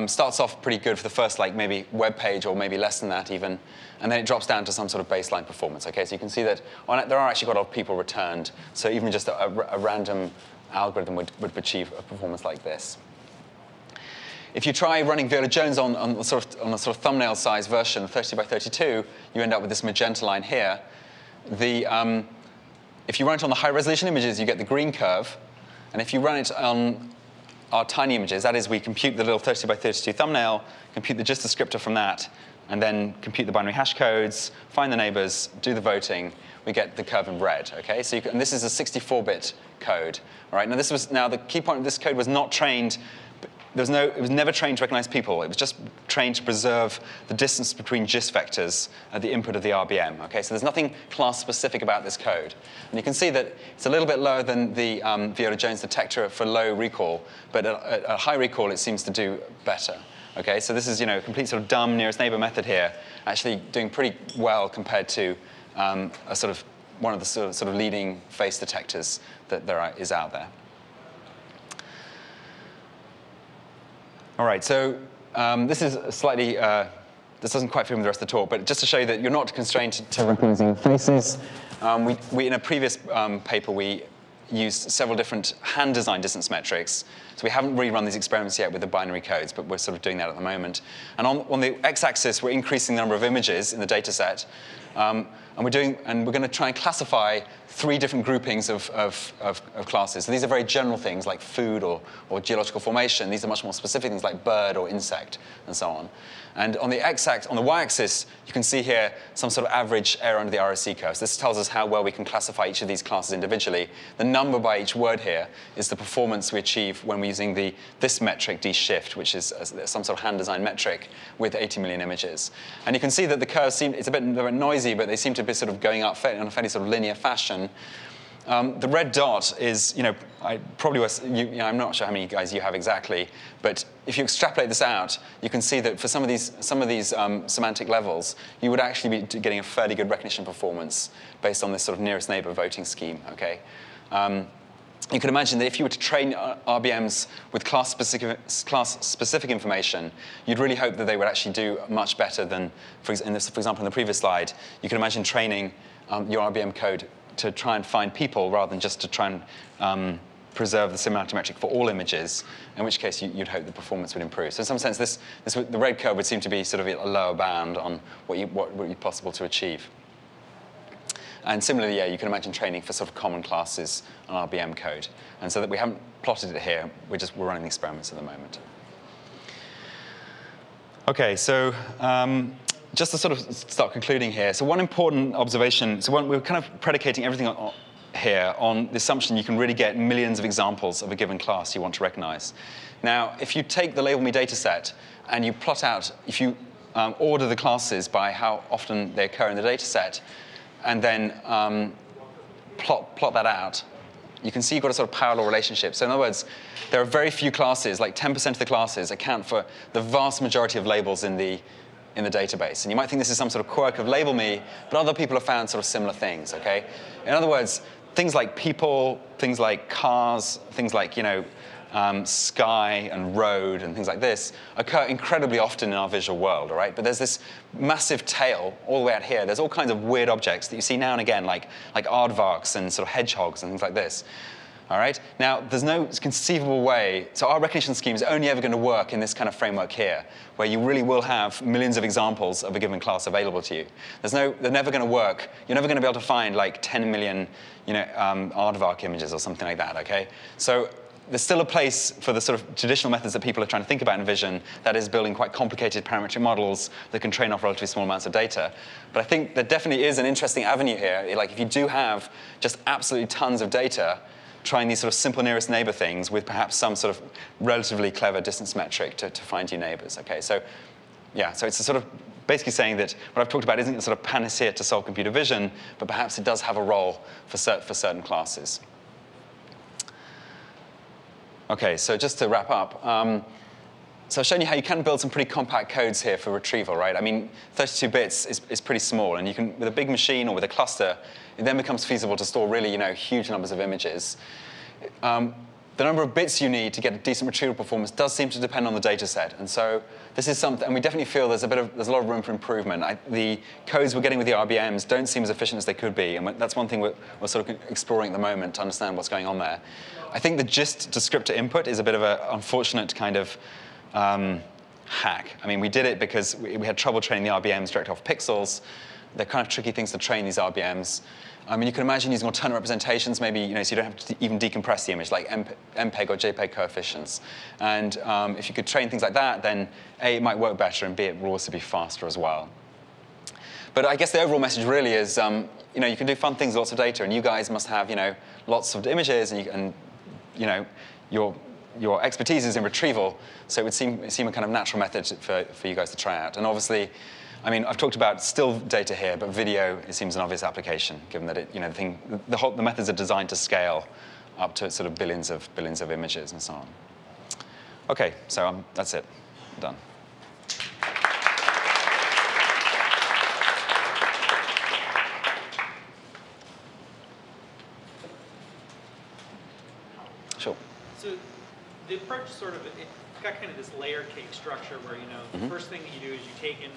starts off pretty good for the first maybe web page or maybe less than that even, and then it drops down to some sort of baseline performance. Okay, so you can see that there are actually quite a lot of people returned. So even just a random algorithm would achieve a performance like this. If you try running Viola Jones on a sort of thumbnail size version, 30 by 32, you end up with this magenta line here. If you run it on the high-resolution images, you get the green curve. And if you run it on our tiny images, that is, we compute the little 30 by 32 thumbnail, compute the gist descriptor from that, and then compute the binary hash codes, find the neighbors, do the voting, we get the curve in red. Okay, so and this is a 64-bit code. All right, now the key point of this code was not trained. It was never trained to recognize people. It was just trained to preserve the distance between gist vectors at the input of the RBM. Okay, so there's nothing class-specific about this code. And you can see that it's a little bit lower than the Viola Jones detector for low recall, but at a high recall, it seems to do better. Okay, so this is a complete sort of dumb nearest neighbor method here, actually doing pretty well compared to one of the sort of leading face detectors that is out there. All right, so this is slightly, this doesn't quite fit with the rest of the talk, but just to show you that you're not constrained to recognizing faces, in a previous paper, we used several different hand-designed distance metrics. So we haven't really run these experiments yet with the binary codes, but we're sort of doing that at the moment. And on the x-axis, we're increasing the number of images in the data set. And we're going to try and classify 3 different groupings of classes. So these are very general things like food or geological formation. These are much more specific things like bird or insect and so on. And on the on the y-axis, you can see here some sort of average error under the RSC curve. So this tells us how well we can classify each of these classes individually. The number by each word here is the performance we achieve when we're using this metric, dshift, which is some sort of hand-designed metric with 80 million images. And you can see that the curves it's a bit noisy, but they seem to be sort of going up in a fairly sort of linear fashion. The red dot is, I'm not sure how many guys you have exactly, but if you extrapolate this out, you can see that for some of these semantic levels, you would actually be getting a fairly good recognition performance based on this sort of nearest neighbor voting scheme. Okay. You can imagine that if you were to train RBMs with class-specific information, you'd really hope that they would actually do much better than, for example, in the previous slide, you can imagine training your RBM code to try and find people rather than just to try and preserve the similarity metric for all images, in which case you'd hope the performance would improve. So in some sense, the red curve would seem to be sort of a lower bound on what would be possible to achieve. And similarly, yeah, you can imagine training for sort of common classes on RBM code. And so that we haven't plotted it here, we're running the experiments at the moment. OK, so just to sort of start concluding here, so one important observation, we're kind of predicating everything here on the assumption you can really get millions of examples of a given class you want to recognize. Now, if you take the LabelMe dataset and you plot out, if you order the classes by how often they occur in the dataset, and then plot that out, you can see you've got a sort of parallel relationship. So in other words, there are very few classes, like 10% of the classes account for the vast majority of labels in the database. And you might think this is some sort of quirk of LabelMe, but other people have found sort of similar things, okay? In other words, things like people, things like cars, things like, sky and road and things like this occur incredibly often in our visual world, all right? But there's this massive tail all the way out here. There's all kinds of weird objects that you see now and again, like aardvarks and sort of hedgehogs and things like this. All right? Now, there's no conceivable way. So our recognition scheme is only ever going to work in this kind of framework here, where you really will have millions of examples of a given class available to you. They're never going to work. You're never going to be able to find like 10 million, aardvark images or something like that. Okay? So there's still a place for the sort of traditional methods that people are trying to think about in vision, that is building quite complicated parametric models that can train off relatively small amounts of data. But I think there definitely is an interesting avenue here. Like if you do have just absolutely tons of data, trying these sort of simple nearest neighbor things with perhaps some sort of relatively clever distance metric to find you neighbors. Okay, so yeah, so it's a sort of basically saying that what I've talked about isn't a sort of panacea to solve computer vision, but perhaps it does have a role for certain classes. Okay, so just to wrap up, so I've shown you how you can build some pretty compact codes here for retrieval, right? I mean, 32 bits is pretty small, and you can, with a big machine or with a cluster, it then becomes feasible to store really, huge numbers of images. The number of bits you need to get a decent retrieval performance does seem to depend on the data set, and so this is something, and we definitely feel there's a lot of room for improvement. The codes we're getting with the RBMs don't seem as efficient as they could be, and that's one thing we're sort of exploring at the moment to understand what's going on there. I think the gist descriptor input is a bit of an unfortunate kind of hack. I mean, we did it because we had trouble training the RBMs direct off pixels. They're kind of tricky things to train, these RBMs. I mean, you can imagine using alternate representations, maybe, so you don't have to even decompress the image, like MPEG or JPEG coefficients. And if you could train things like that, then A, it might work better, and B, it will also be faster as well. But I guess the overall message really is, you can do fun things with lots of data, and you guys must have, lots of images, and your expertise is in retrieval, so it would seem a kind of natural method for you guys to try out. And obviously, I mean, I've talked about still data here, but video, it seems an obvious application, given that the methods are designed to scale up to sort of billions of images and so on. OK, so that's it. I'm done. Sure. So the approach sort of, it's got kind of this layer cake structure where, the first thing that you do is you take an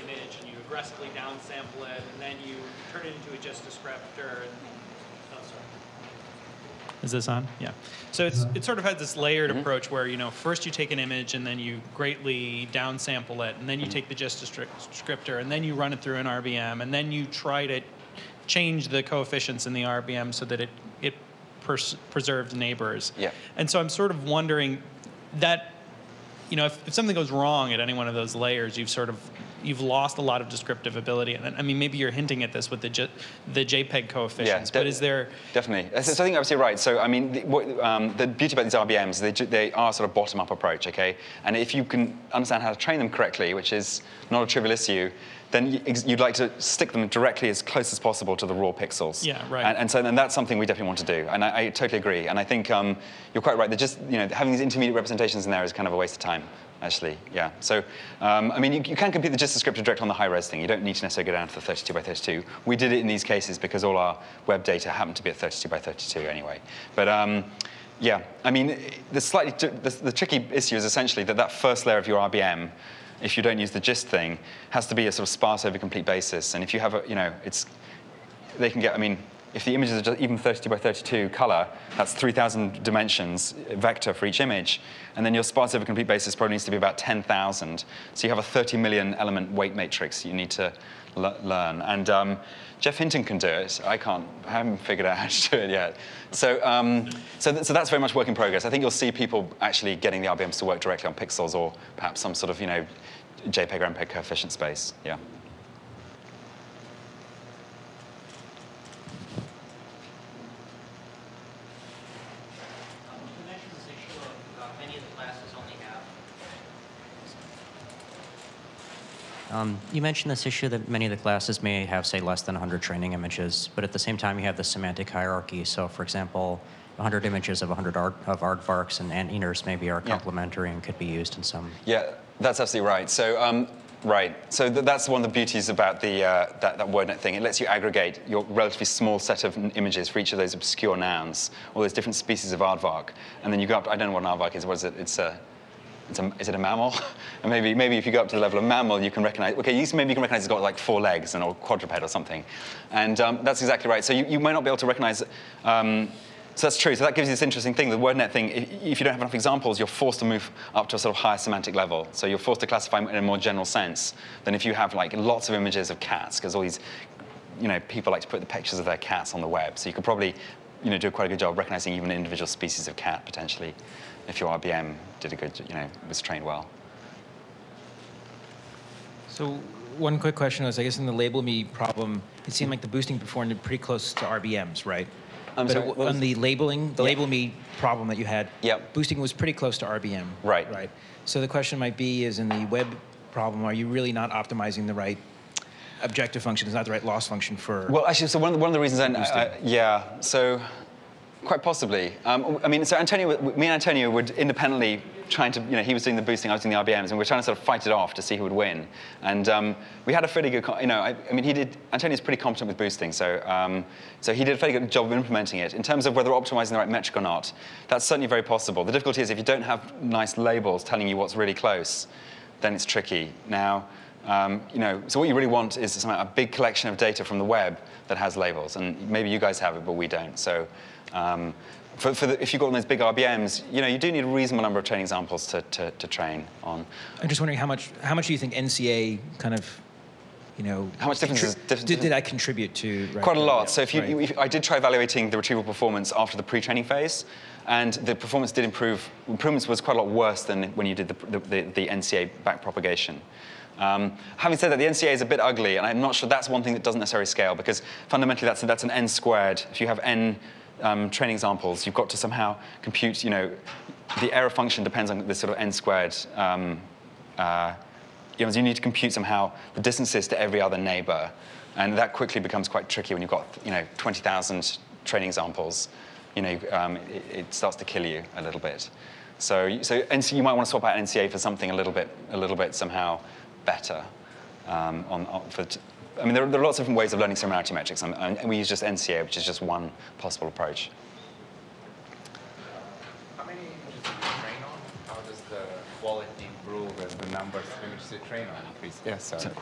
image and you aggressively downsample it, and then you turn it into a just descriptor. And, oh, sorry. Is this on? Yeah. So it sort of has this layered approach where, first you take an image and then you greatly downsample it, and then you take the gist descriptor, and then you run it through an RBM, and then you try to change the coefficients in the RBM so that it preserves neighbors. Yeah. And so I'm sort of wondering that, if something goes wrong at any one of those layers, you've lost a lot of descriptive ability. And I mean, maybe you're hinting at this with the JPEG coefficients, but is there... Definitely. So I think obviously you're right. So I mean, the beauty about these RBMs, they are sort of bottom-up approach, okay? And if you can understand how to train them correctly, which is not a trivial issue, then you'd like to stick them directly as close as possible to the raw pixels. Yeah, right. And so then that's something we definitely want to do. And I totally agree. And I think you're quite right. That just having these intermediate representations in there is kind of a waste of time, actually. Yeah. So I mean, you can compute the gist descriptor direct on the high-res thing. You don't need to necessarily go down to the 32 by 32. We did it in these cases because all our web data happened to be at 32 by 32 anyway. But yeah, I mean, the tricky issue is essentially that first layer of your RBM, if you don't use the gist thing, has to be a sort of sparse over complete basis. And if you have they can get, I mean, if the images are just even 32 by 32 color, that's 3,000 dimensions vector for each image. And then your sparse over complete basis probably needs to be about 10,000. So you have a 30 million element weight matrix you need to learn. And Jeff Hinton can do it. I haven't figured out how to do it yet. So, so that's very much work in progress. I think you'll see people actually getting the RBMs to work directly on pixels or perhaps some sort of, JPEG or MPEG coefficient space. Yeah. You mentioned this issue of many of the classes only have. You mentioned this issue that many of the classes may have, say, less than 100 training images, but at the same time you have the semantic hierarchy. So, for example, 100 images of 100 aardvarks and iners maybe are complementary and could be used in some. Yeah, that's absolutely right. So, So that's one of the beauties about that Wordnet thing. It lets you aggregate your relatively small set of images for each of those obscure nouns, all those different species of aardvark, and then you go up to, I don't know what an aardvark is. What is it? Is it a mammal? And maybe if you go up to the level of mammal, you can recognize. Okay, maybe you can recognize it's got like 4 legs or quadruped or something, and that's exactly right. So you might not be able to recognize. So that's true. So that gives you this interesting thing. The Wordnet thing. If you don't have enough examples, you're forced to move up to a sort of higher semantic level. So you're forced to classify in a more general sense than if you have like lots of images of cats, because all these, people like to put the pictures of their cats on the web. So you could probably, do quite a good job of recognizing even individual species of cat potentially, if your RBM did a good, was trained well. So one quick question was, I guess in the LabelMe problem, it seemed like the boosting performed pretty close to RBMs, right? But on the labeling, the LabelMe problem that you had, boosting was pretty close to RBM. Right. Right. So the question might be, is in the web problem, are you really not optimizing the right objective function? Is not the right loss function for? Well, actually, so one of the reasons, so quite possibly. I mean, so me and Antonio would independently trying to, he was doing the boosting, I was doing the RBMs, and we were trying to sort of fight it off to see who would win. And we had a fairly good, I mean, Antonio's pretty competent with boosting, so so he did a fairly good job of implementing it. In terms of whether we're optimizing the right metric or not, that's certainly very possible. The difficulty is if you don't have nice labels telling you what's really close, then it's tricky. Now, so what you really want is a big collection of data from the web that has labels, and maybe you guys have it, but we don't. So. If you've got one of those big RBMs, you do need a reasonable number of training examples to train on. I'm just wondering how much do you think NCA kind of, how much difference did that contribute to? Quite a lot. So if I did try evaluating the retrieval performance after the pre-training phase, and the performance did improve. Improvements was quite a lot worse than when you did the NCA backpropagation. Having said that, the NCA is a bit ugly, and I'm not sure that's one thing that doesn't necessarily scale, because fundamentally that's an n squared. If you have n training examples, you've got to somehow compute, the error function depends on this sort of n squared. You need to compute somehow the distances to every other neighbor, and that quickly becomes quite tricky when you've got 20,000 training examples. It starts to kill you a little bit. So you might want to swap out NCA for something a little bit somehow better. I mean, there are lots of different ways of learning similarity metrics, and we use just NCA, which is just one possible approach. How many images do you train on? How does the quality improve as the numbers of images you train on increase? Yes, sorry.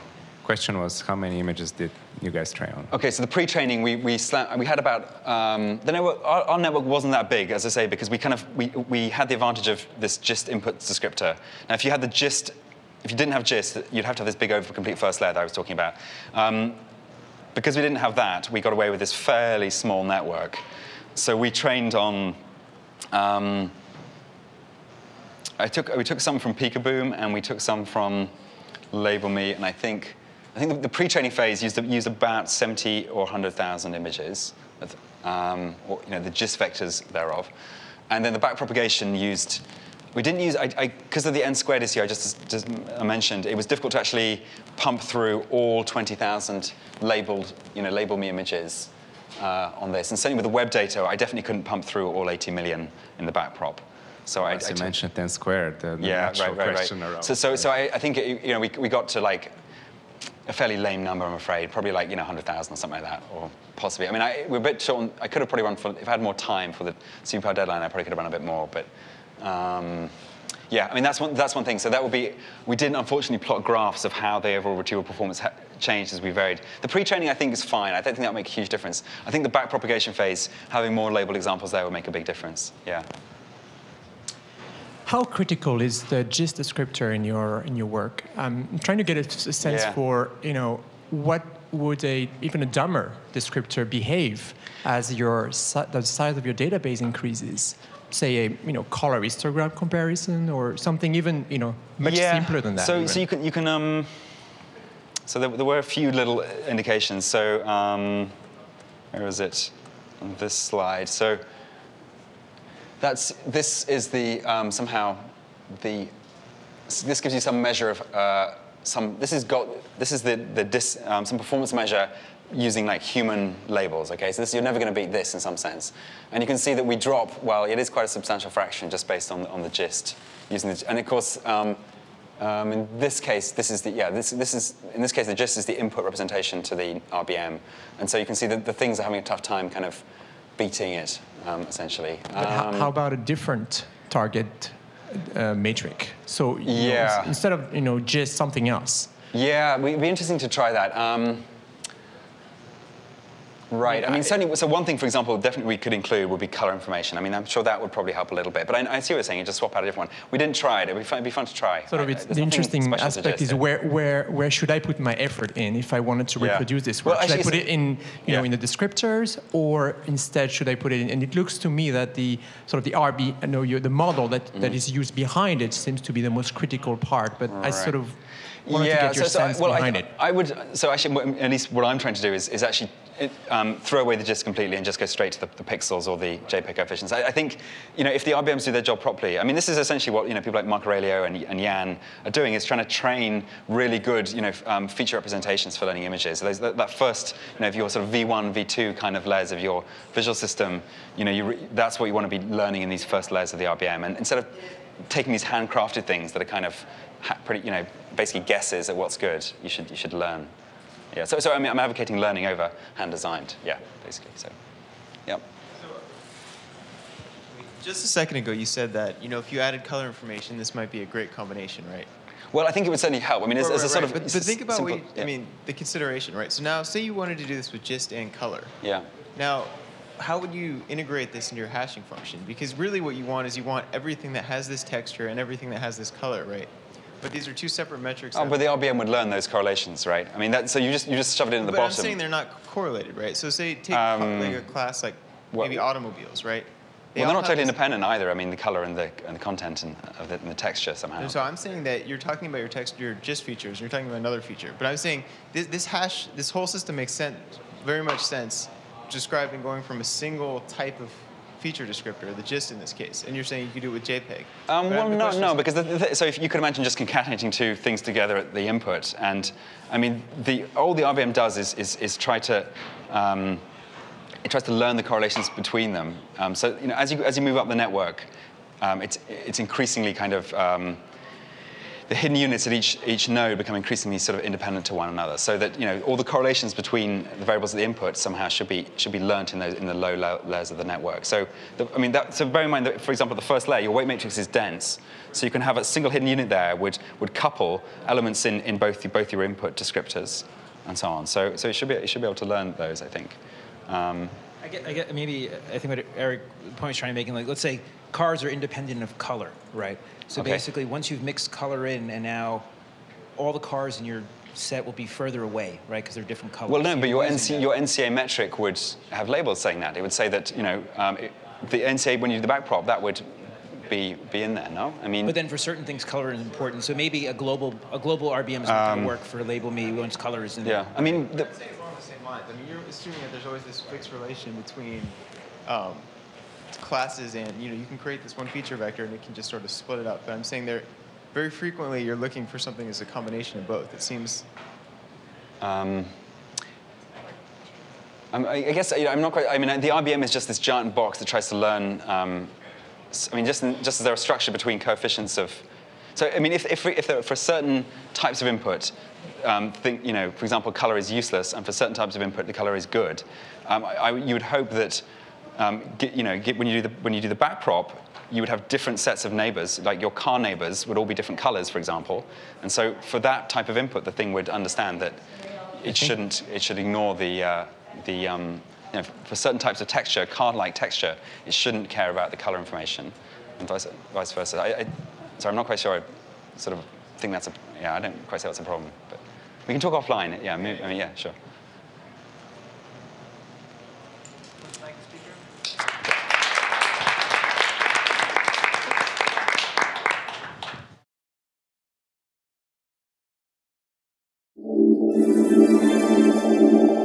question was, how many images did you guys train on? Okay, so the pre-training, we had about, our network wasn't that big, as I say, because we had the advantage of this gist input descriptor. Now, if you didn't have gist, you'd have to have this big overcomplete first layer that I was talking about. Because we didn't have that, we got away with this fairly small network. So we trained on, we took some from Peekaboom, and we took some from LabelMe, and I think the pre-training phase used about 70 or 100,000 images, or, the gist vectors thereof. And then the backpropagation we didn't use, because of the n-squared issue I just mentioned, it was difficult to actually pump through all 20,000 labeled, LabelMe images on this. And certainly with the web data, I definitely couldn't pump through all 80 million in the backprop. So I mentioned n-squared, the natural question right. around. So I think we got to like a fairly lame number, I'm afraid, probably like 100,000 or something like that, or possibly. I mean, we're a bit short. I could have probably run if I had more time for the superpower deadline. I probably could have run a bit more, but yeah. I mean, that's one thing. So that would be. We didn't unfortunately plot graphs of how the overall retrieval performance changed as we varied. The pre-training I think is fine. I don't think that would make a huge difference. I think the backpropagation phase, having more labeled examples there, would make a big difference. Yeah. How critical is the gist descriptor in your work? I'm trying to get a sense for what would even a dumber descriptor behave as the size of your database increases. Say a color histogram comparison or something even much simpler than that. So you can so there were a few little indications. So where is it on this slide? So. This is the this gives you some measure of some performance measure using like human labels. Okay, so you're never going to beat this in some sense, and you can see that we drop. Well, it is quite a substantial fraction just based on the gist using the, and of course in this case in this case the gist is the input representation to the RBM, and so you can see that the things are having a tough time kind of beating it. Essentially. But how about a different target metric? So instead of just something else. Yeah, it'd be interesting to try that. Right. I mean, certainly. So one thing, for example, definitely we could include would be color information. I mean, I'm sure that would probably help a little bit. But I see what you're saying. You just swap out a different one. We didn't try it. It'd be fun to try. Sort of. The interesting aspect is where should I put my effort in if I wanted to reproduce this work? Should I put it in in the descriptors, or instead should I put it in? And it looks to me that the RB, the model that is used behind it seems to be the most critical part. But I sort of wanted to get your sense behind it. I would. So actually, at least what I'm trying to do is actually. Throw away the gist completely and just go straight to the pixels or the JPEG coefficients. I think, if the RBMs do their job properly, I mean, this is essentially what people like Mark Aurelio and Jan are doing, is trying to train really good, feature representations for learning images. So that first, if your sort of V1, V2 kind of layers of your visual system, that's what you want to be learning in these first layers of the RBM. And instead of taking these handcrafted things that are kind of pretty, basically guesses at what's good, you should learn. Yeah, so I mean, I'm advocating learning over hand designed. Yeah, basically. So, yeah. So, just a second ago, you said that if you added color information, this might be a great combination, right? Well, I think it would certainly help. I mean, it's a sort of. But think about the consideration, right? So now, say you wanted to do this with gist and color. Yeah. Now, how would you integrate this into your hashing function? Because really, what you want is everything that has this texture and everything that has this color, right? But these are two separate metrics. Oh, but the RBM would learn those correlations, right? I mean, so you just shove it in the bottom. But I'm saying they're not correlated, right? So say take like a class like maybe automobiles, right? Well, they're not totally independent either. I mean, the color and the content and the texture somehow. So I'm saying that you're talking about your gist features, and you're talking about another feature. But I'm saying this whole system makes very much sense, describing going from a single type of feature descriptor, the gist in this case, and you're saying you could do it with JPEG. Well, no, because so if you could imagine just concatenating two things together at the input, and I mean, all the RBM does is try to it tries to learn the correlations between them. So as you move up the network, it's increasingly kind of the hidden units at each node become increasingly sort of independent to one another, so that all the correlations between the variables at the input somehow should be learnt in the low layers of the network. So so bear in mind that, for example, the first layer, your weight matrix is dense, so you can have a single hidden unit there would couple elements in both your input descriptors and so on. So it should be able to learn those, I think. I think what Eric, the point he's trying to make, like, let's say cars are independent of color, right? So basically, once you've mixed color in, and now all the cars in your set will be further away, right? Because they're different colors. Well, no, but your NCA metric would have labels saying that. It would say that the NCA, when you do the backprop, that would be in there. No, I mean. But then for certain things, color is important. So maybe a global RBM is not going to work for LabelMe once color is in there. Yeah, I mean. I'd say it's along the same lines. I mean, you're assuming that there's always this fixed relation between classes, and you can create this one feature vector and it can just sort of split it up. But I'm saying there, very frequently you're looking for something as a combination of both. It seems. I guess I'm not quite. I mean, the RBM is just this giant box that tries to learn. Just as there are structure between coefficients of. So I mean, if there, for certain types of input, for example, color is useless, and for certain types of input, the color is good. You would hope that. When you do the backprop, you would have different sets of neighbors. Like your car neighbors would all be different colors, for example. And so for that type of input, the thing would understand that it should ignore for certain types of texture, card-like texture, it shouldn't care about the color information, and vice versa. So I'm not quite sure. I sort of think that's I don't quite say that's a problem, but we can talk offline. Yeah, yeah, sure. Thank you.